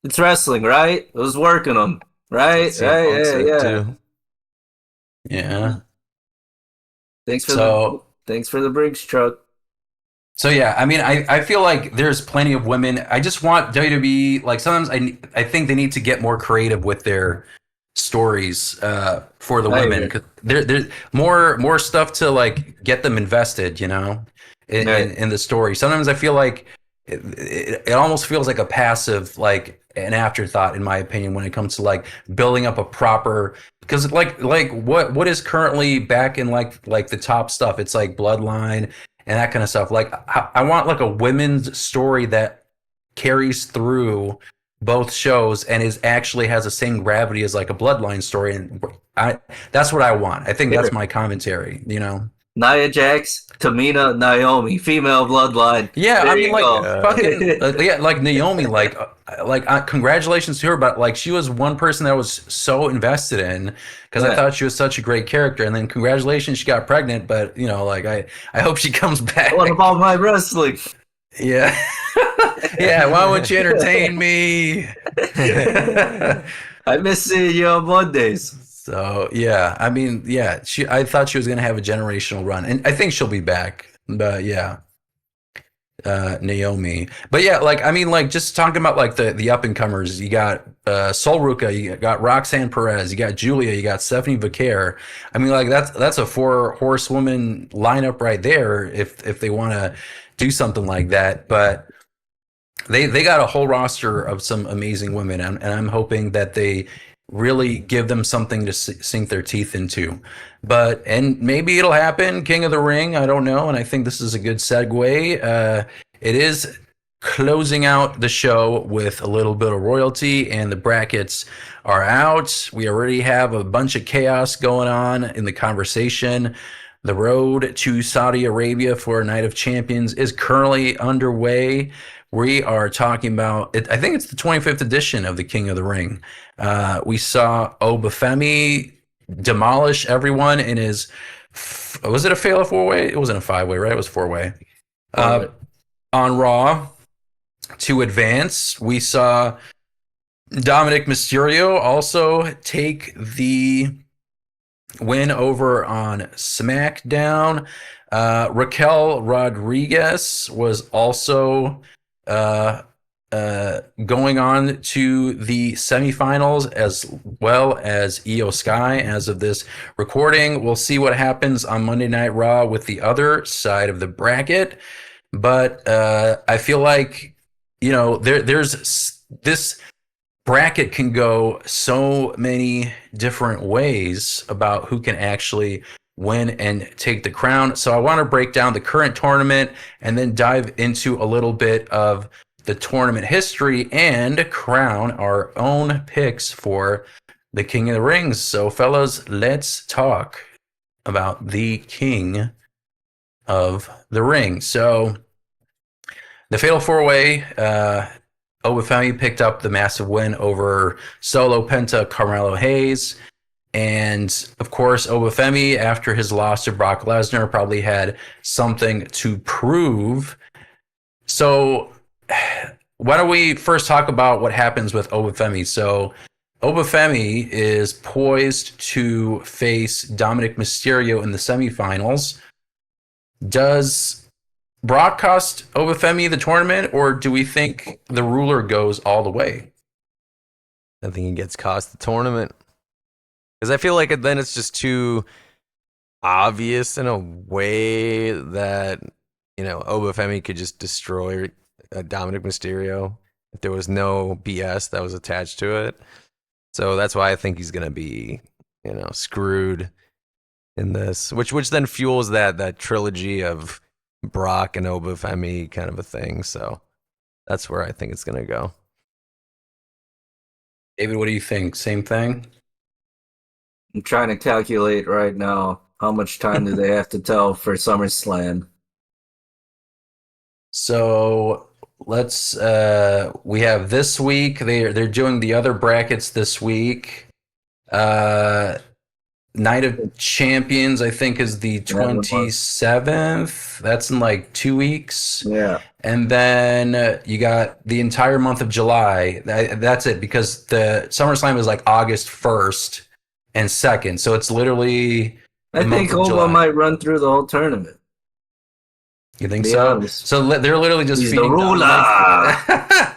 It's wrestling, right? I was working them. Right, CM Punk said yeah. too. Yeah. Thanks for So the Brinks truck. So yeah, I mean, I feel like there's plenty of women. I just want WWE, like sometimes I think they need to get more creative with their stories for the I women, agree. because there's more stuff to like get them invested, you know, Right. in the story. Sometimes I feel like it almost feels like a passive, like an afterthought, in my opinion, when it comes to like building up a proper. Because like what is currently back in like the top stuff, it's like Bloodline and that kind of stuff. Like I want like a women's story that carries through both shows and is actually has the same gravity as like a Bloodline story. And I that's what I want. I think that's Here. my commentary, you know. Nia Jax, Tamina, Naomi, female bloodline. Yeah, I There mean, you like go. fucking, yeah, like Naomi, congratulations to her, but like she was one person that I was so invested in because I Yeah. thought she was such a great character, and then congratulations, she got pregnant, but you know, like I hope she comes back. What about my wrestling? Yeah, yeah. Why won't you entertain me? I miss seeing you on Mondays. So yeah, I mean, yeah, I thought she was gonna have a generational run, and I think she'll be back. But yeah, Naomi. But yeah, like I mean, like just talking about like the up and comers. You got Sol Ruca, you got Roxanne Perez, you got Julia, you got Stephanie Vaquer. I mean, like that's a 4 horsewoman lineup right there. If they want to do something like that, but they got a whole roster of some amazing women, and I'm hoping that they really give them something to sink their teeth into. But and maybe it'll happen. King of the Ring, I don't know, and I think this is a good segue. It is closing out the show with a little bit of royalty, and the brackets are out. We already have a bunch of chaos going on in the conversation. The road to Saudi Arabia for Night of Champions is currently underway. We are talking about it. I think it's the 25th edition of the King of the Ring. We saw Oba Femi demolish everyone in his. Was it a fatal 4-way? It wasn't a 5-way, right? It was 4-way. On Raw to advance, we saw Dominic Mysterio also take the win over on SmackDown. Raquel Rodriguez was also going on to the semifinals, as well as Io Sky. As of this recording, we'll see what happens on Monday Night Raw with the other side of the bracket. But I feel like, you know, there's this bracket can go so many different ways about who can actually win and take the crown. So I want to break down the current tournament and then dive into a little bit of the tournament history and crown our own picks for the King of the Rings. So fellas, let's talk about the King of the Ring. So the Fatal 4-Way, Oba Femi picked up the massive win over Solo Penta Carmelo Hayes. And of course, Oba Femi, after his loss to Brock Lesnar, probably had something to prove. So why don't we first talk about what happens with Oba Femi? So Oba Femi is poised to face Dominic Mysterio in the semifinals. Does Brock cost Oba Femi the tournament, or do we think the ruler goes all the way? I think he gets cost the tournament. Because I feel like then it's just too obvious in a way that, you know, Oba Femi could just destroy Dominic Mysterio if there was no BS that was attached to it. So that's why I think he's going to be, you know, screwed in this, which then fuels that trilogy of Brock and Oba Femi kind of a thing. So that's where I think it's going to go. David, what do you think? Same thing? I'm trying to calculate right now how much time do they have to tell for SummerSlam. So let's we have this week. They're doing the other brackets this week. Night of Champions, I think, is the That one was. 27th. That's in like 2 weeks. Yeah. And then you got the entire month of July. That's it, because the SummerSlam is like August 1st and 2nd. So it's literally I the month think of Oba July. might run through the whole tournament. You think Be so? honest. So they're literally just He's the feeding ruler. Dominic.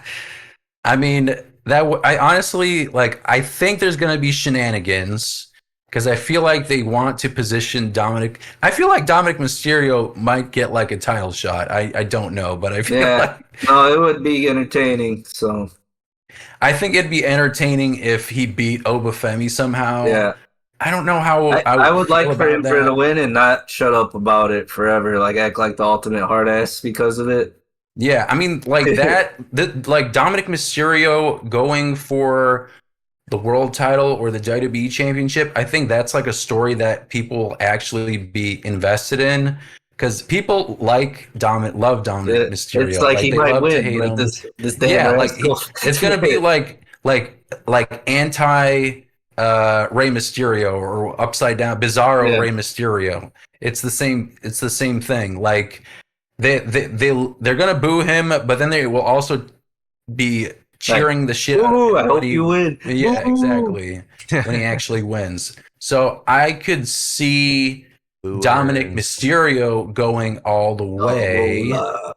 I mean, I honestly, like, I think there's going to be shenanigans because I feel like they want to position Dominic. I feel like Dominic Mysterio might get like a title shot. I don't know, but I feel Yeah. like No, it would be entertaining. So I think it'd be entertaining if he beat Oba Femi somehow. yeah. I don't know how I would feel like for about him for to that. win and not shut up about it forever, like act like the ultimate hard ass because of it. Yeah, I mean, like that, like Dominic Mysterio going for the world title or the WWE championship. I think that's like a story that people actually be invested in because people love Dominic It's Mysterio. like Like he they might love to win, hate like him. this damn Yeah, like rascal. it's gonna be like anti Rey Mysterio or upside down Bizarro Yeah. Rey Mysterio. It's the same. It's the same thing. Like they're gonna boo him, but then they will also be Like, cheering the shit out of ooh, I him when hope you win. yeah, Ooh. exactly, when he actually wins. So I could see Dominic Boomers. Mysterio going all the way. Lola.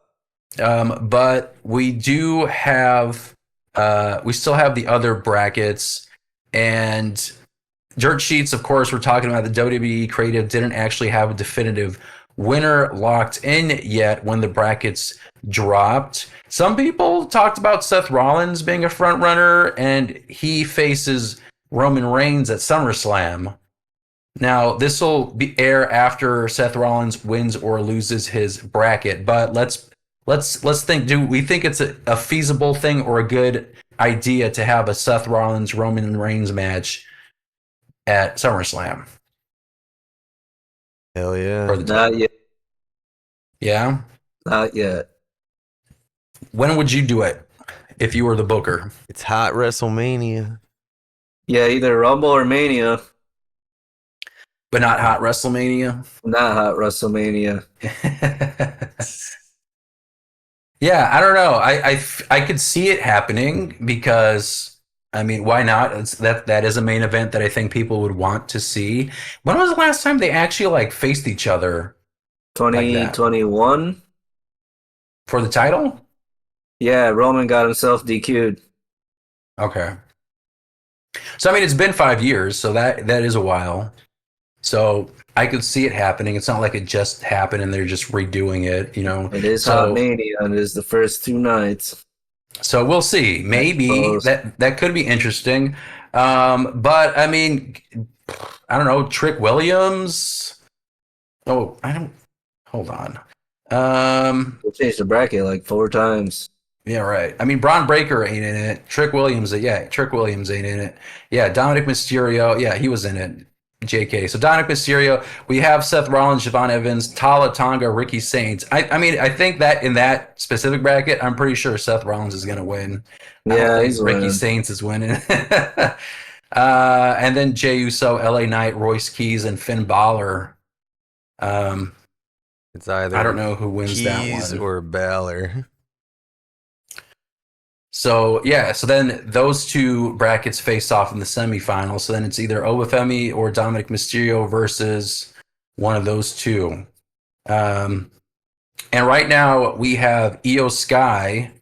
But we still have the other brackets, and dirt sheets, of course, we're talking about the WWE creative didn't actually have a definitive winner locked in yet when the brackets dropped. Some people talked about Seth Rollins being a front runner, and he faces Roman Reigns at SummerSlam. Now, this will be air after Seth Rollins wins or loses his bracket, but let's think. Do we think it's a feasible thing or a good idea to have a Seth Rollins Roman Reigns match at SummerSlam? Hell yeah. For the Not title? yet. Yeah. Not yet. When would you do it if you were the booker? It's hot WrestleMania. Yeah, either Rumble or Mania. But not hot WrestleMania. Not hot WrestleMania. Yeah, I don't know. I could see it happening because I mean, why not? That is a main event that I think people would want to see. When was the last time they actually like faced each other like that 2021. for the title? Yeah, Roman got himself DQ'd. Okay. So I mean, it's been 5 years, so that is a while. So I could see it happening. It's not like it just happened and they're just redoing it, you know. It is So Hot Mania, and it is the first 2 nights. so we'll see. Maybe suppose. that could be interesting. But I mean, I don't know. Trick Williams. Oh, I don't. Hold on. We changed the bracket like 4 times. Yeah, right. I mean, Braun Breaker ain't in it. Trick Williams, yeah, Trick Williams ain't in it. Yeah, Dominic Mysterio, yeah, he was in it. JK. So Dominic Mysterio, we have Seth Rollins, Javon Evans, Tala Tonga, Ricky Saints. I mean, I think that in that specific bracket, I'm pretty sure Seth Rollins is going to win. I don't Yeah, think he's Ricky winning. Saints is winning. And then Jey Uso, LA Knight, Royce Keys, and Finn Balor. It's either I don't know who wins that Keys one. or Balor. So yeah, so then those two brackets face off in the semifinals. So then it's either Oba Femi or Dominic Mysterio versus one of those two. And right now we have Io Sky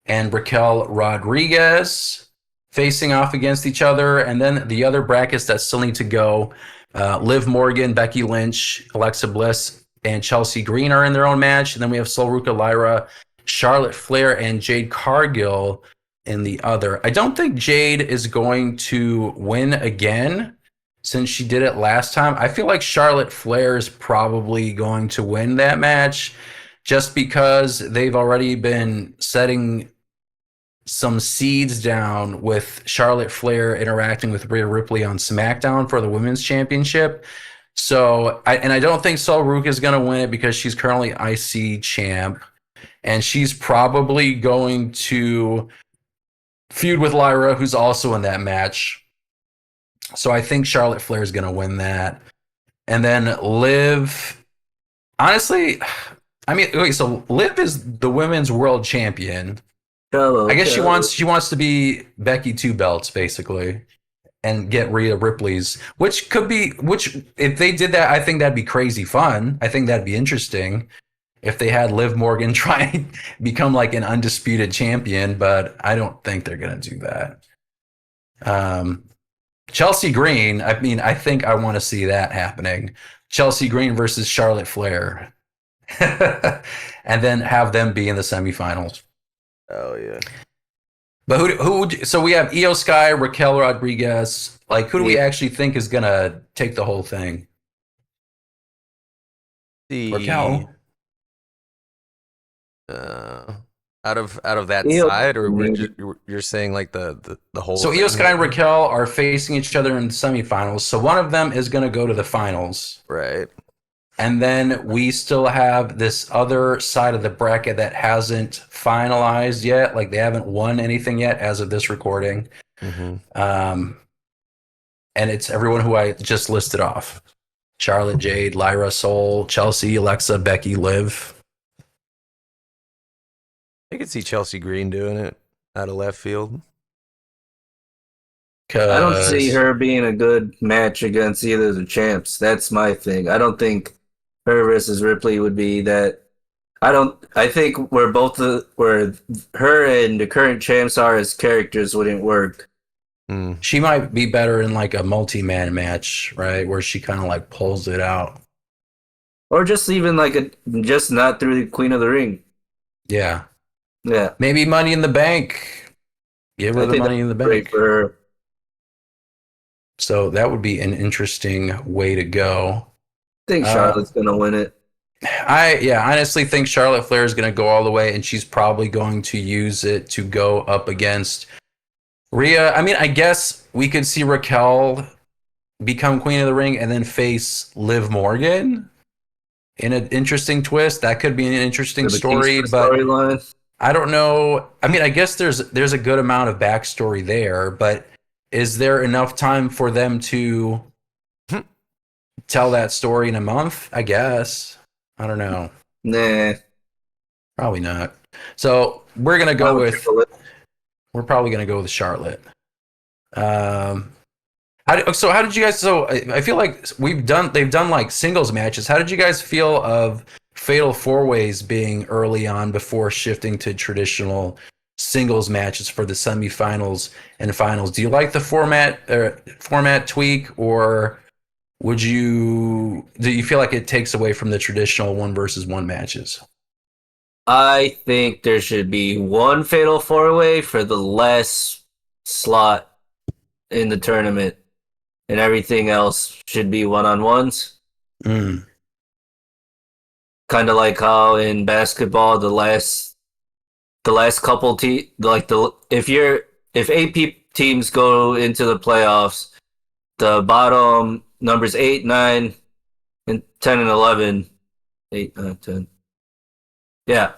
and Raquel Rodriguez facing off against each other. And then the other brackets that still need to go, Liv Morgan, Becky Lynch, Alexa Bliss, and Chelsea Green are in their own match. And then we have Sol Ruca, Lyra, Charlotte Flair, and Jade Cargill in the other. I don't think Jade is going to win again since she did it last time. I feel like Charlotte Flair is probably going to win that match just because they've already been setting some seeds down with Charlotte Flair interacting with Rhea Ripley on SmackDown for the Women's Championship. So, I don't think Sol Ruca is going to win it because she's currently IC champ, and she's probably going to feud with Lyra, who's also in that match. So I think Charlotte Flair is going to win that. And then Liv, honestly, I mean, okay, so Liv is the women's world champion. I guess she wants to be Becky two belts basically, and get Rhea Ripley's, which if they did that, I think that'd be crazy fun. I think that'd be interesting if they had Liv Morgan try and become like an undisputed champion, but I don't think they're gonna do that. Chelsea Green, I mean, I think I want to see that happening. Chelsea Green versus Charlotte Flair. And then have them be in the semifinals. Oh yeah. But so we have Io Sky, Raquel Rodriguez. Like, who do we actually think is gonna take the whole thing? Raquel. Out of that side, or you're saying like the whole. So Io Sky and Raquel are facing each other in the semifinals. So one of them is gonna go to the finals, right? And then we still have this other side of the bracket that hasn't finalized yet. Like, they haven't won anything yet as of this recording. Mm-hmm. And it's everyone who I just listed off. Charlotte, Jade, Lyra, Sol, Chelsea, Alexa, Becky, Liv. I could see Chelsea Green doing it out of left field. I don't see her being a good match against either of the champs. That's my thing. I don't think her versus Ripley would be that. I think where her and the current champs are as characters wouldn't work. She might be better in like a multi-man match, right? Where she kind of like pulls it out. Or just even just not through the Queen of the Ring. Yeah. Yeah. Maybe Money in the Bank. Give her the Money in the Bank. Great for her. So that would be an interesting way to go. I think Charlotte's going to win it. I honestly think Charlotte Flair is going to go all the way, and she's probably going to use it to go up against Rhea. I mean, I guess we could see Raquel become Queen of the Ring and then face Liv Morgan in an interesting twist. That could be an interesting story, but I don't know. I mean, I guess there's a good amount of backstory there, but is there enough time for them to tell that story in a month? I guess. I don't know. Nah. Probably not. So we're gonna go with. We're probably gonna go with Charlotte. How did you guys? So I feel like they've done like singles matches. How did you guys feel of Fatal 4-Ways being early on before shifting to traditional singles matches for the semifinals and finals? Do you like the format tweak, or do you feel like it takes away from the traditional 1-versus-1 matches? I think there should be one Fatal 4-Way for the last slot in the tournament, and everything else should be one-on-ones. Kind of like how in basketball, the last couple if 8 teams go into the playoffs, the bottom numbers 8, 9, and 10 and 11, 8, 9, 10. Yeah,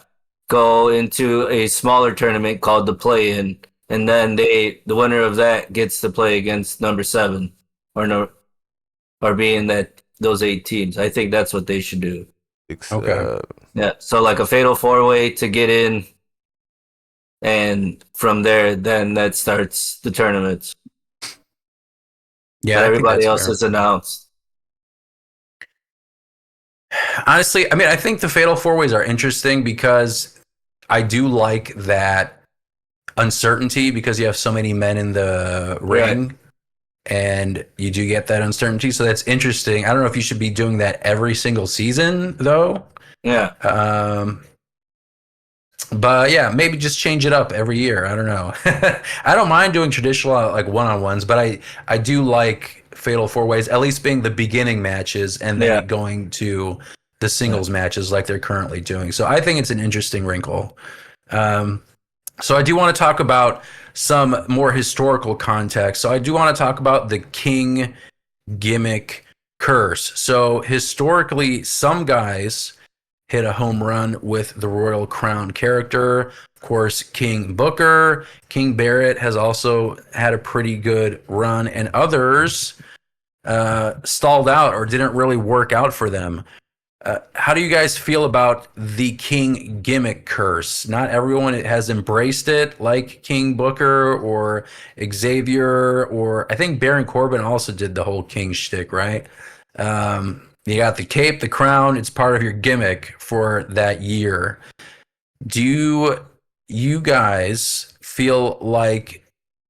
go into a smaller tournament called the play-in, and then the winner of that gets to play against number 7, or being that those 8 teams. I think that's what they should do. Okay. Yeah, so like a Fatal 4-Way to get in, and from there, then that starts the tournaments. Yeah, everybody else is announced. Honestly, I mean, I think the Fatal 4-Ways are interesting because I do like that uncertainty, because you have so many men in the ring, and you do get that uncertainty. So that's interesting. I don't know if you should be doing that every single season, though. Yeah. But yeah, maybe just change it up every year. I don't know. I don't mind doing traditional like one-on-ones, but I do like Fatal 4-Ways, at least being the beginning matches and then going to the singles matches like they're currently doing. So I think it's an interesting wrinkle. So I do want to talk about some more historical context. So I do want to talk about the King gimmick curse. So historically, some guys hit a home run with the Royal Crown character. Of course, King Booker, King Barrett has also had a pretty good run, and others stalled out or didn't really work out for them. How do you guys feel about the King gimmick curse? Not everyone has embraced it, like King Booker or Xavier, or I think Baron Corbin also did the whole King shtick, right? You got the cape, the crown, it's part of your gimmick for that year. Do you guys feel like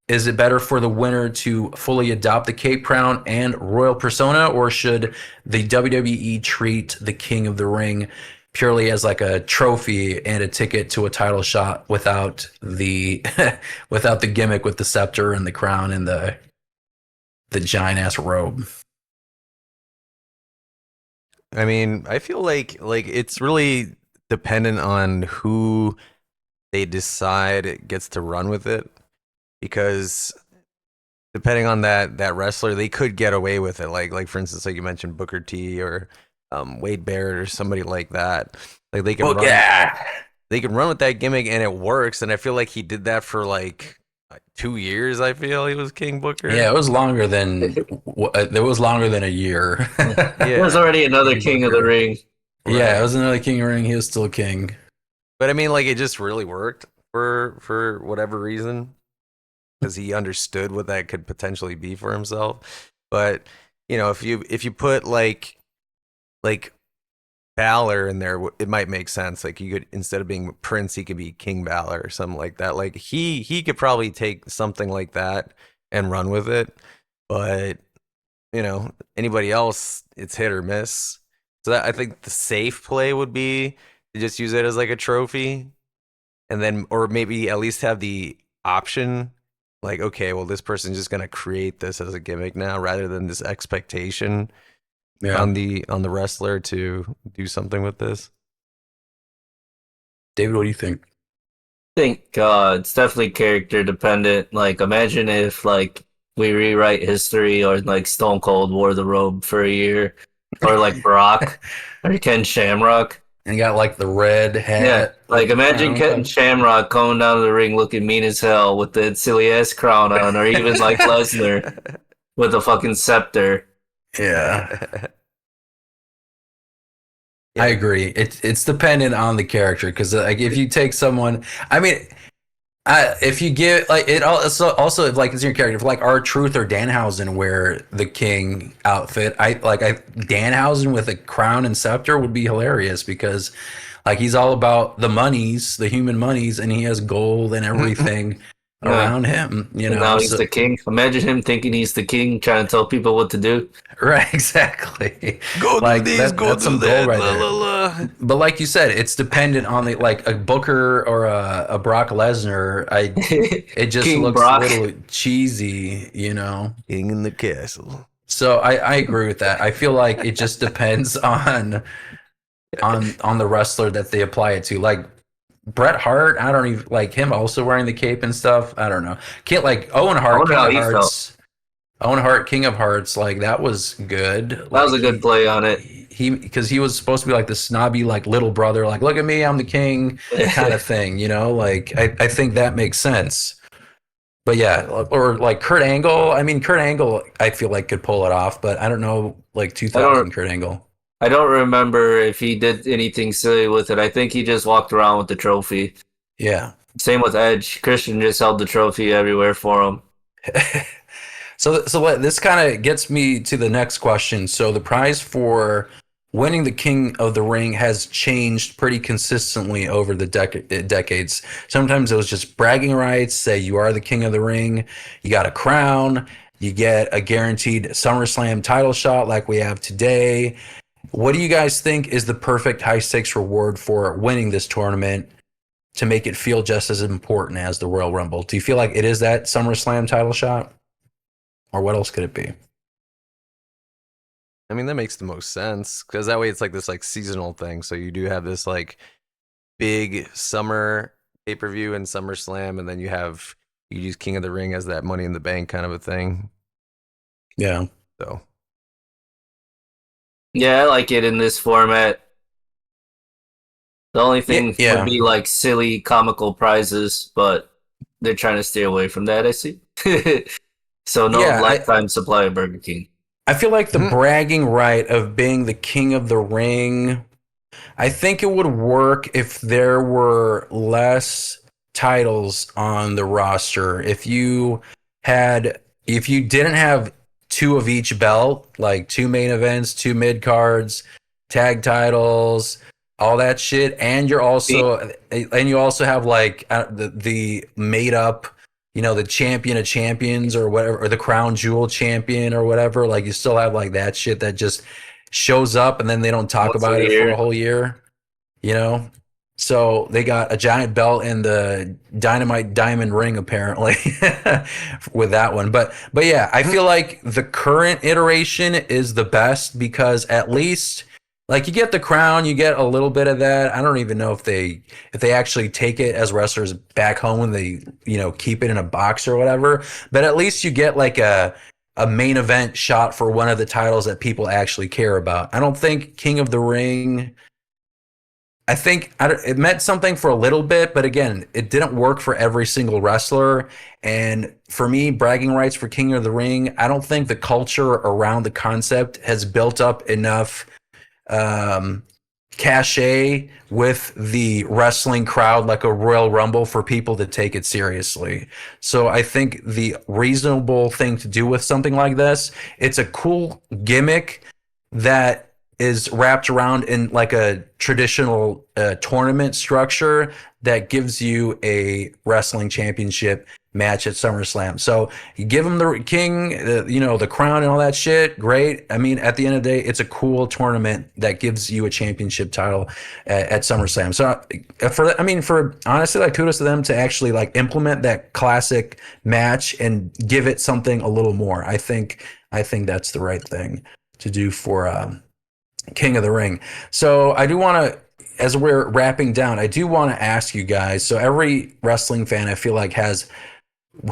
is it better for the winner to fully adopt the cape crown and royal persona, or should the WWE treat the King of the Ring purely as like a trophy and a ticket to a title shot without the without the gimmick with the scepter and the crown and the giant ass robe? I mean, I feel like it's really dependent on who they decide gets to run with it, because depending on that wrestler, they could get away with it. Like for instance, like you mentioned, Booker T or Wade Barrett or somebody like that. Like they can they can run with that gimmick and it works. And I feel like he did that for like 2 years. I feel he was King Booker. Yeah, it was longer than it was longer than a year. Yeah, There's already another King of the Ring. Yeah, it was another King of the Ring. He was still king. But I mean, like it just really worked for whatever reason, because he understood what that could potentially be for himself. But you know, if you put like Balor in there, it might make sense. Like you could, instead of being Prince, he could be King Balor or something like that. Like he could probably take something like that and run with it. But you know, anybody else, it's hit or miss. So that, I think the safe play would be to just use it as like a trophy, and then, or maybe at least have the option, like, okay, well, this person's just gonna create this as a gimmick now, rather than this expectation on the wrestler to do something with this. David, what do you think? I think it's definitely character dependent. Like, imagine if like we rewrite history, or like Stone Cold wore the robe for a year, or like Brock or Ken Shamrock. And got like the red hat. Yeah, like imagine Ken Shamrock coming down to the ring looking mean as hell with the silly ass crown on, or even like Lesnar with a fucking scepter. Yeah. I agree. It's dependent on the character, because like if you take someone, I mean, if you give like it also if like it's your character, if like R-Truth or Danhausen wear the king outfit, Danhausen with a crown and scepter would be hilarious, because like he's all about the monies, the human monies, and he has gold and everything around him. You know, and now he's the king. Imagine him thinking he's the king, trying to tell people what to do. Right, exactly. Go like do this, go that's do some that. gold right there. But like you said, it's dependent on the like a Booker or a Brock Lesnar. It just King looks Brock. a little cheesy, you know. King in the castle. So I agree with that. I feel like it just depends on the wrestler that they apply it to. Like Bret Hart, I don't even like him also wearing the cape and stuff. I don't know. Can't like Owen Hart, Owen Hart, King of Hearts, like that was good. That was a good play on it. Because he was supposed to be like the snobby, like little brother, like look at me, I'm the king, kind of thing, you know. Like I think that makes sense. But yeah, or like Kurt Angle. I mean, Kurt Angle, I feel like could pull it off, but I don't know, like 2000 Kurt Angle. I don't remember if he did anything silly with it. I think he just walked around with the trophy. Yeah. Same with Edge. Christian just held the trophy everywhere for him. So this kind of gets me to the next question. So the prize for winning the King of the Ring has changed pretty consistently over the decades. Sometimes it was just bragging rights, say you are the King of the Ring, you got a crown, you get a guaranteed SummerSlam title shot like we have today. What do you guys think is the perfect high stakes reward for winning this tournament to make it feel just as important as the Royal Rumble? Do you feel like it is that SummerSlam title shot? Or what else could it be? I mean, that makes the most sense, because that way it's like this like seasonal thing. So you do have this like big summer pay-per-view and SummerSlam, and then you use King of the Ring as that Money in the Bank kind of a thing. Yeah. So. Yeah, I like it in this format. The only thing Yeah. would be like silly comical prizes, but they're trying to stay away from that, I see. So no Yeah, lifetime supply of Burger King. I feel like the bragging right of being the king of the ring, I think it would work if there were less titles on the roster. If you didn't have two of each belt, like two main events, two mid cards, tag titles, all that shit, and you also have like the made up, the champion of champions or whatever, or the crown jewel champion or whatever. Like you still have like that shit that just shows up and then they don't talk Once a about it for year. a whole year, you know? So they got a giant belt and the dynamite diamond ring apparently with that one. But yeah, I feel like the current iteration is the best because at least like you get the crown, you get a little bit of that. I don't even know if they actually take it as wrestlers back home when they, keep it in a box or whatever. But at least you get like a main event shot for one of the titles that people actually care about. I don't think King of the Ring. I think it meant something for a little bit, but again, it didn't work for every single wrestler. And for me, bragging rights for King of the Ring, I don't think the culture around the concept has built up enough cachet with the wrestling crowd like a Royal Rumble for people to take it seriously. So I think the reasonable thing to do with something like this, it's a cool gimmick that is wrapped around in like a traditional tournament structure that gives you a wrestling championship match at SummerSlam. So you give him the king, the crown and all that shit. Great. I mean, at the end of the day, it's a cool tournament that gives you a championship title at SummerSlam. So for honestly, like kudos to them to actually like implement that classic match and give it something a little more. I think that's the right thing to do for King of the Ring. So I do want to, as we're wrapping down, I do want to ask you guys. So every wrestling fan, I feel like, has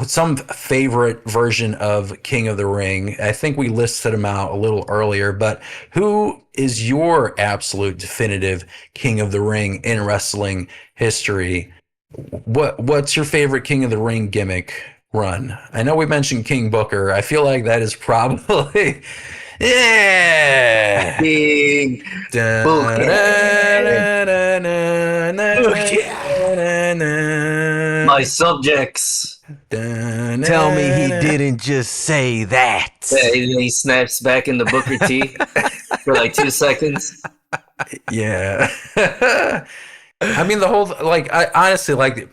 some favorite version of King of the Ring. I think we listed them out a little earlier, but who is your absolute definitive King of the Ring in wrestling history? What's your favorite King of the Ring gimmick run? I know we mentioned King Booker. I feel like that is probably yeah. King My subjects. Tell me he didn't just say that. Yeah, he snaps back into Booker T for like 2 seconds. Yeah. I mean, the whole, like, I honestly, like,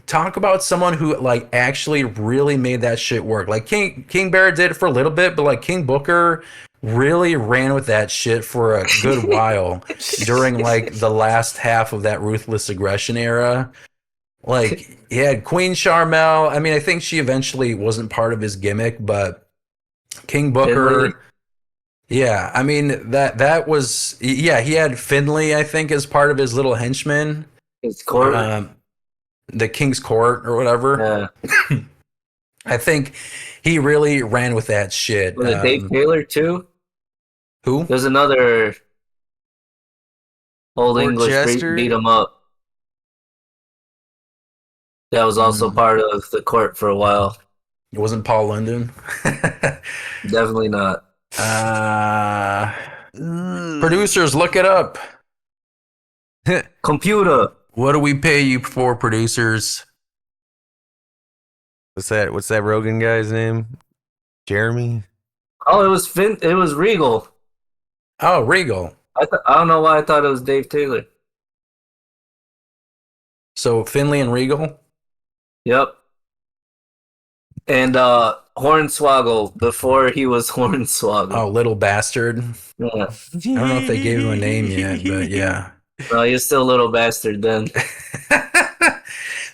talk about someone who, like, actually really made that shit work. Like, King Bear did it for a little bit, but, like, King Booker really ran with that shit for a good while during, like, the last half of that Ruthless Aggression era. Like, he had Queen Charmel. I mean, I think she eventually wasn't part of his gimmick, but King Booker... Finley. Yeah, I mean that was he had Finley, I think, as part of his little henchman, His court. The King's Court or whatever. Yeah. I think he really ran with that shit. Was it Dave Taylor too? Who? There's another old Or English Jester? beat him up. That was also part of the court for a while. It wasn't Paul London. Definitely not. Producers, look it up. Computer. What do we pay you for, producers? What's that Rogan guy's name? Jeremy? Oh, it was Regal. Oh, Regal. I don't know why I thought it was Dave Taylor. So Finley and Regal? Yep. And Hornswoggle before he was Hornswoggle. Oh, little bastard. Yeah. I don't know if they gave him a name yet, but yeah. No, you're still a little bastard then.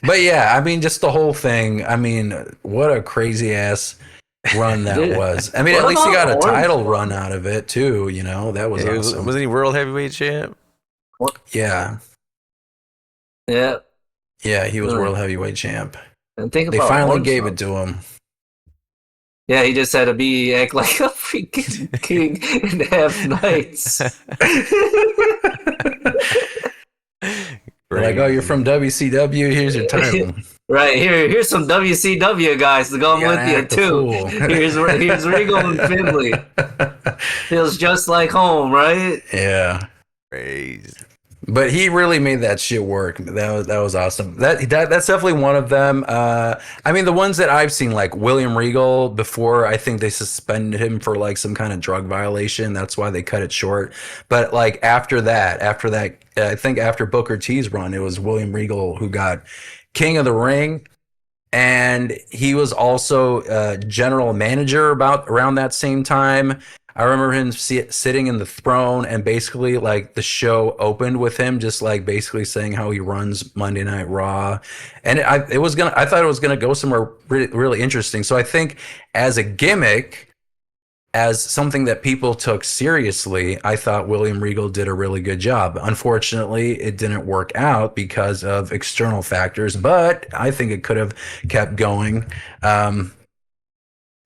But yeah, I mean, just the whole thing. I mean, what a crazy ass run that was. I mean, at least he got a title run out of it too. That was awesome. Wasn't he world heavyweight champ? Yeah, Yeah. yeah, he was world heavyweight champ. And think They about finally Hornswoggle. gave it to him. Yeah, he just had to act like a freaking king and have knights. Like, oh, you're from WCW. Here's your title. Right, here's some WCW guys to go You gotta with you act a too. fool. Here's Regal and Finley. Feels just like home, right? Yeah. Crazy. But he really made that shit work. That was awesome. That's definitely one of them. I mean, the ones that I've seen, like William Regal, before I think they suspended him for like some kind of drug violation. That's why they cut it short. But like after that, I think after Booker T's run, it was William Regal who got King of the Ring, and he was also general manager around that same time. I remember him sitting in the throne, and basically like the show opened with him just like basically saying how he runs Monday Night Raw, and I thought it was gonna go somewhere really, really interesting. So I think as a gimmick, as something that people took seriously, I thought William Regal did a really good job. Unfortunately, it didn't work out because of external factors, but I think it could have kept going.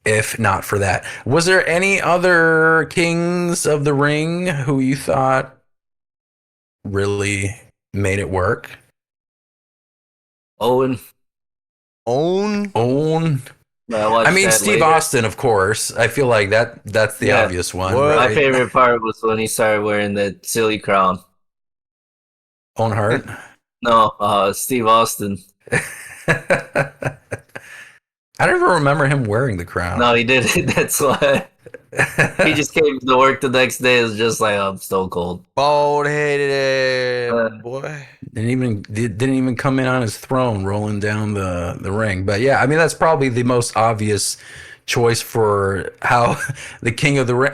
If not for that. Was there any other Kings of the Ring who you thought really made it work? Owen. Own? I mean, Steve Austin, of course. I feel like that's the obvious one. What? My Right? favorite part was when he started wearing that silly crown. Owen Hart. No, Steve Austin. I don't even remember him wearing the crown. No, he didn't. That's why. He just came to work the next day. It was just like, I'm so cold. Bald-headed boy. Didn't even come in on his throne rolling down the ring. But yeah, I mean, that's probably the most obvious choice for how the King of the Ring.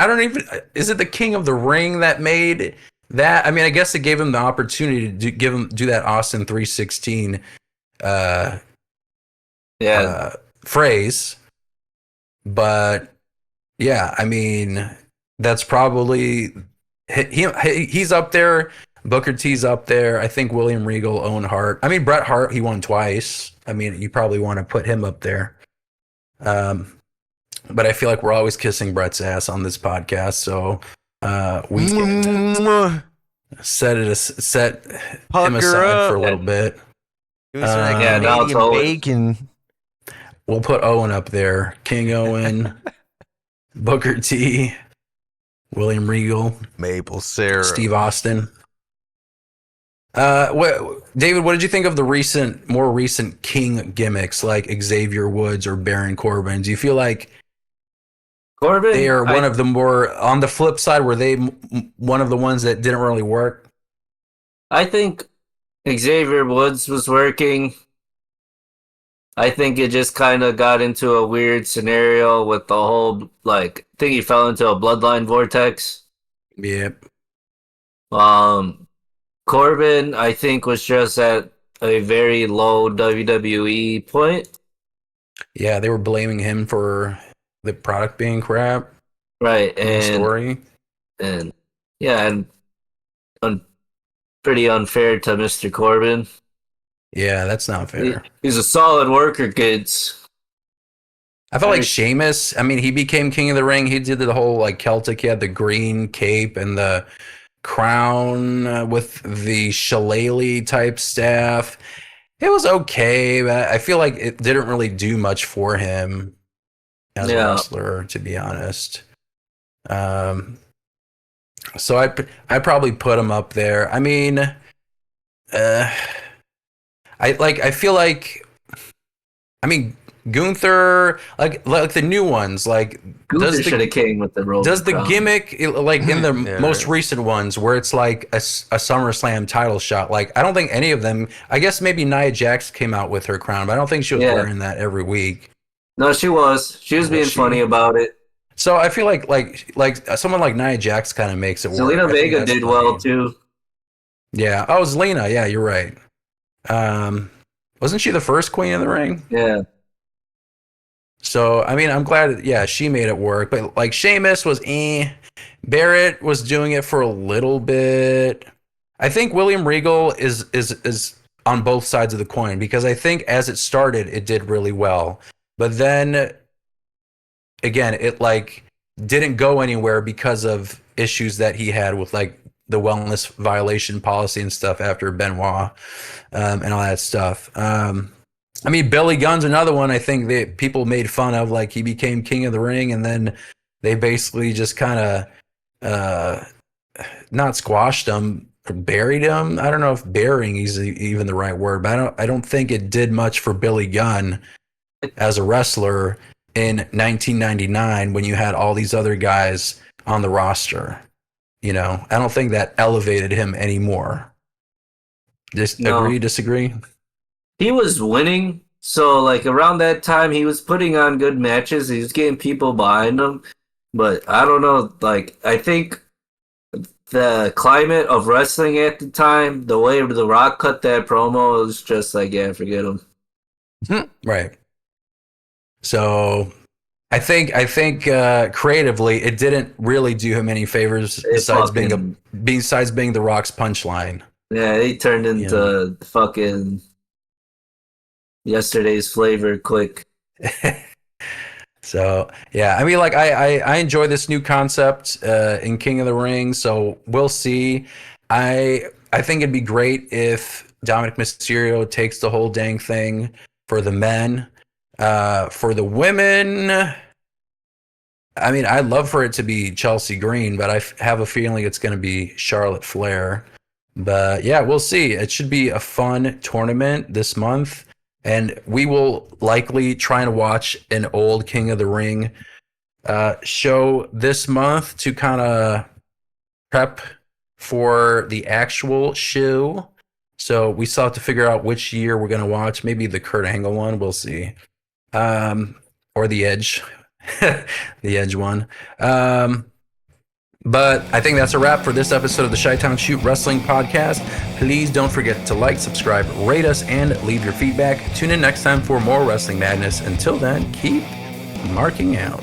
Is it the King of the Ring that made that? I mean, I guess it gave him the opportunity to do that Austin 316 phrase. But yeah, I mean, that's probably he's up there. Booker T's up there. I think William Regal, Owen Hart. I mean, Bret Hart, he won twice. I mean, you probably want to put him up there. But I feel like we're always kissing Bret's ass on this podcast, so we can set him aside for a little bit. Give me some of that Yeah, now it's Canadian always- bacon. We'll put Owen up there. King Owen, Booker T, William Regal, Maple syrup. Steve Austin. David, what did you think of the more recent King gimmicks like Xavier Woods or Baron Corbin? Do you feel like Corbin? they are one of the more, on the flip side, were they one of the ones that didn't really work? I think Xavier Woods was working. I think it just kind of got into a weird scenario with the whole, like, I think he fell into a bloodline vortex. Yep. Corbin, I think, was just at a very low WWE point. Yeah, they were blaming him for the product being crap. Right, in the and story. and yeah, and pretty unfair to Mr. Corbin. Yeah, that's not fair. He's a solid worker, kids. I felt like Sheamus, I mean, he became King of the Ring. He did the whole like Celtic. He had the green cape and the crown with the shillelagh type staff. It was okay, but I feel like it didn't really do much for him as a wrestler, to be honest. So I probably put him up there. I mean, I feel like, I mean, Gunther, like the new ones, like Gunther should have came with the role. does the gimmick, like in the most recent ones where it's like a SummerSlam title shot, like I don't think any of them, I guess maybe Nia Jax came out with her crown, but I don't think she was wearing that every week. No, she was being funny about it. So I feel like someone like Nia Jax kind of makes it work. Zelina Vega did well too. Yeah. Oh, Zelina. Yeah, you're right. Wasn't she the first Queen of the Ring? Yeah. So, I mean, I'm glad, she made it work. But, like, Sheamus was Barrett was doing it for a little bit. I think William Regal is on both sides of the coin, because I think as it started, it did really well. But then, again, it, like, didn't go anywhere because of issues that he had with, like, the wellness violation policy and stuff after Benoit and all that stuff. I mean, Billy Gunn's another one I think that people made fun of. Like, he became King of the Ring, and then they basically just kind of not squashed him, buried him. I don't know if burying is even the right word, but I don't think it did much for Billy Gunn as a wrestler in 1999 when you had all these other guys on the roster. You know, I don't think that elevated him anymore. Agree, disagree? He was winning, so like around that time he was putting on good matches. He was getting people behind him, but I don't know. Like, I think the climate of wrestling at the time, the way The Rock cut that promo, was just like, yeah, forget him. Right. So I think creatively it didn't really do him any favors besides being The Rock's punchline. Yeah, he turned into fucking yesterday's flavor quick. So yeah, I mean, like I enjoy this new concept in King of the Ring. So we'll see. I think it'd be great if Dominic Mysterio takes the whole dang thing for the men. For the women, I mean, I'd love for it to be Chelsea Green, but I have a feeling it's going to be Charlotte Flair. But yeah, we'll see. It should be a fun tournament this month. And we will likely try and watch an old King of the Ring show this month to kind of prep for the actual show. So we still have to figure out which year we're going to watch. Maybe the Kurt Angle one. We'll see. Or the Edge. The Edge one. But I think that's a wrap for this episode of the Chi-Town Shoot Wrestling Podcast. Please don't forget to like, subscribe, rate us, and leave your feedback. Tune in next time for more wrestling madness. Until then, keep marking out.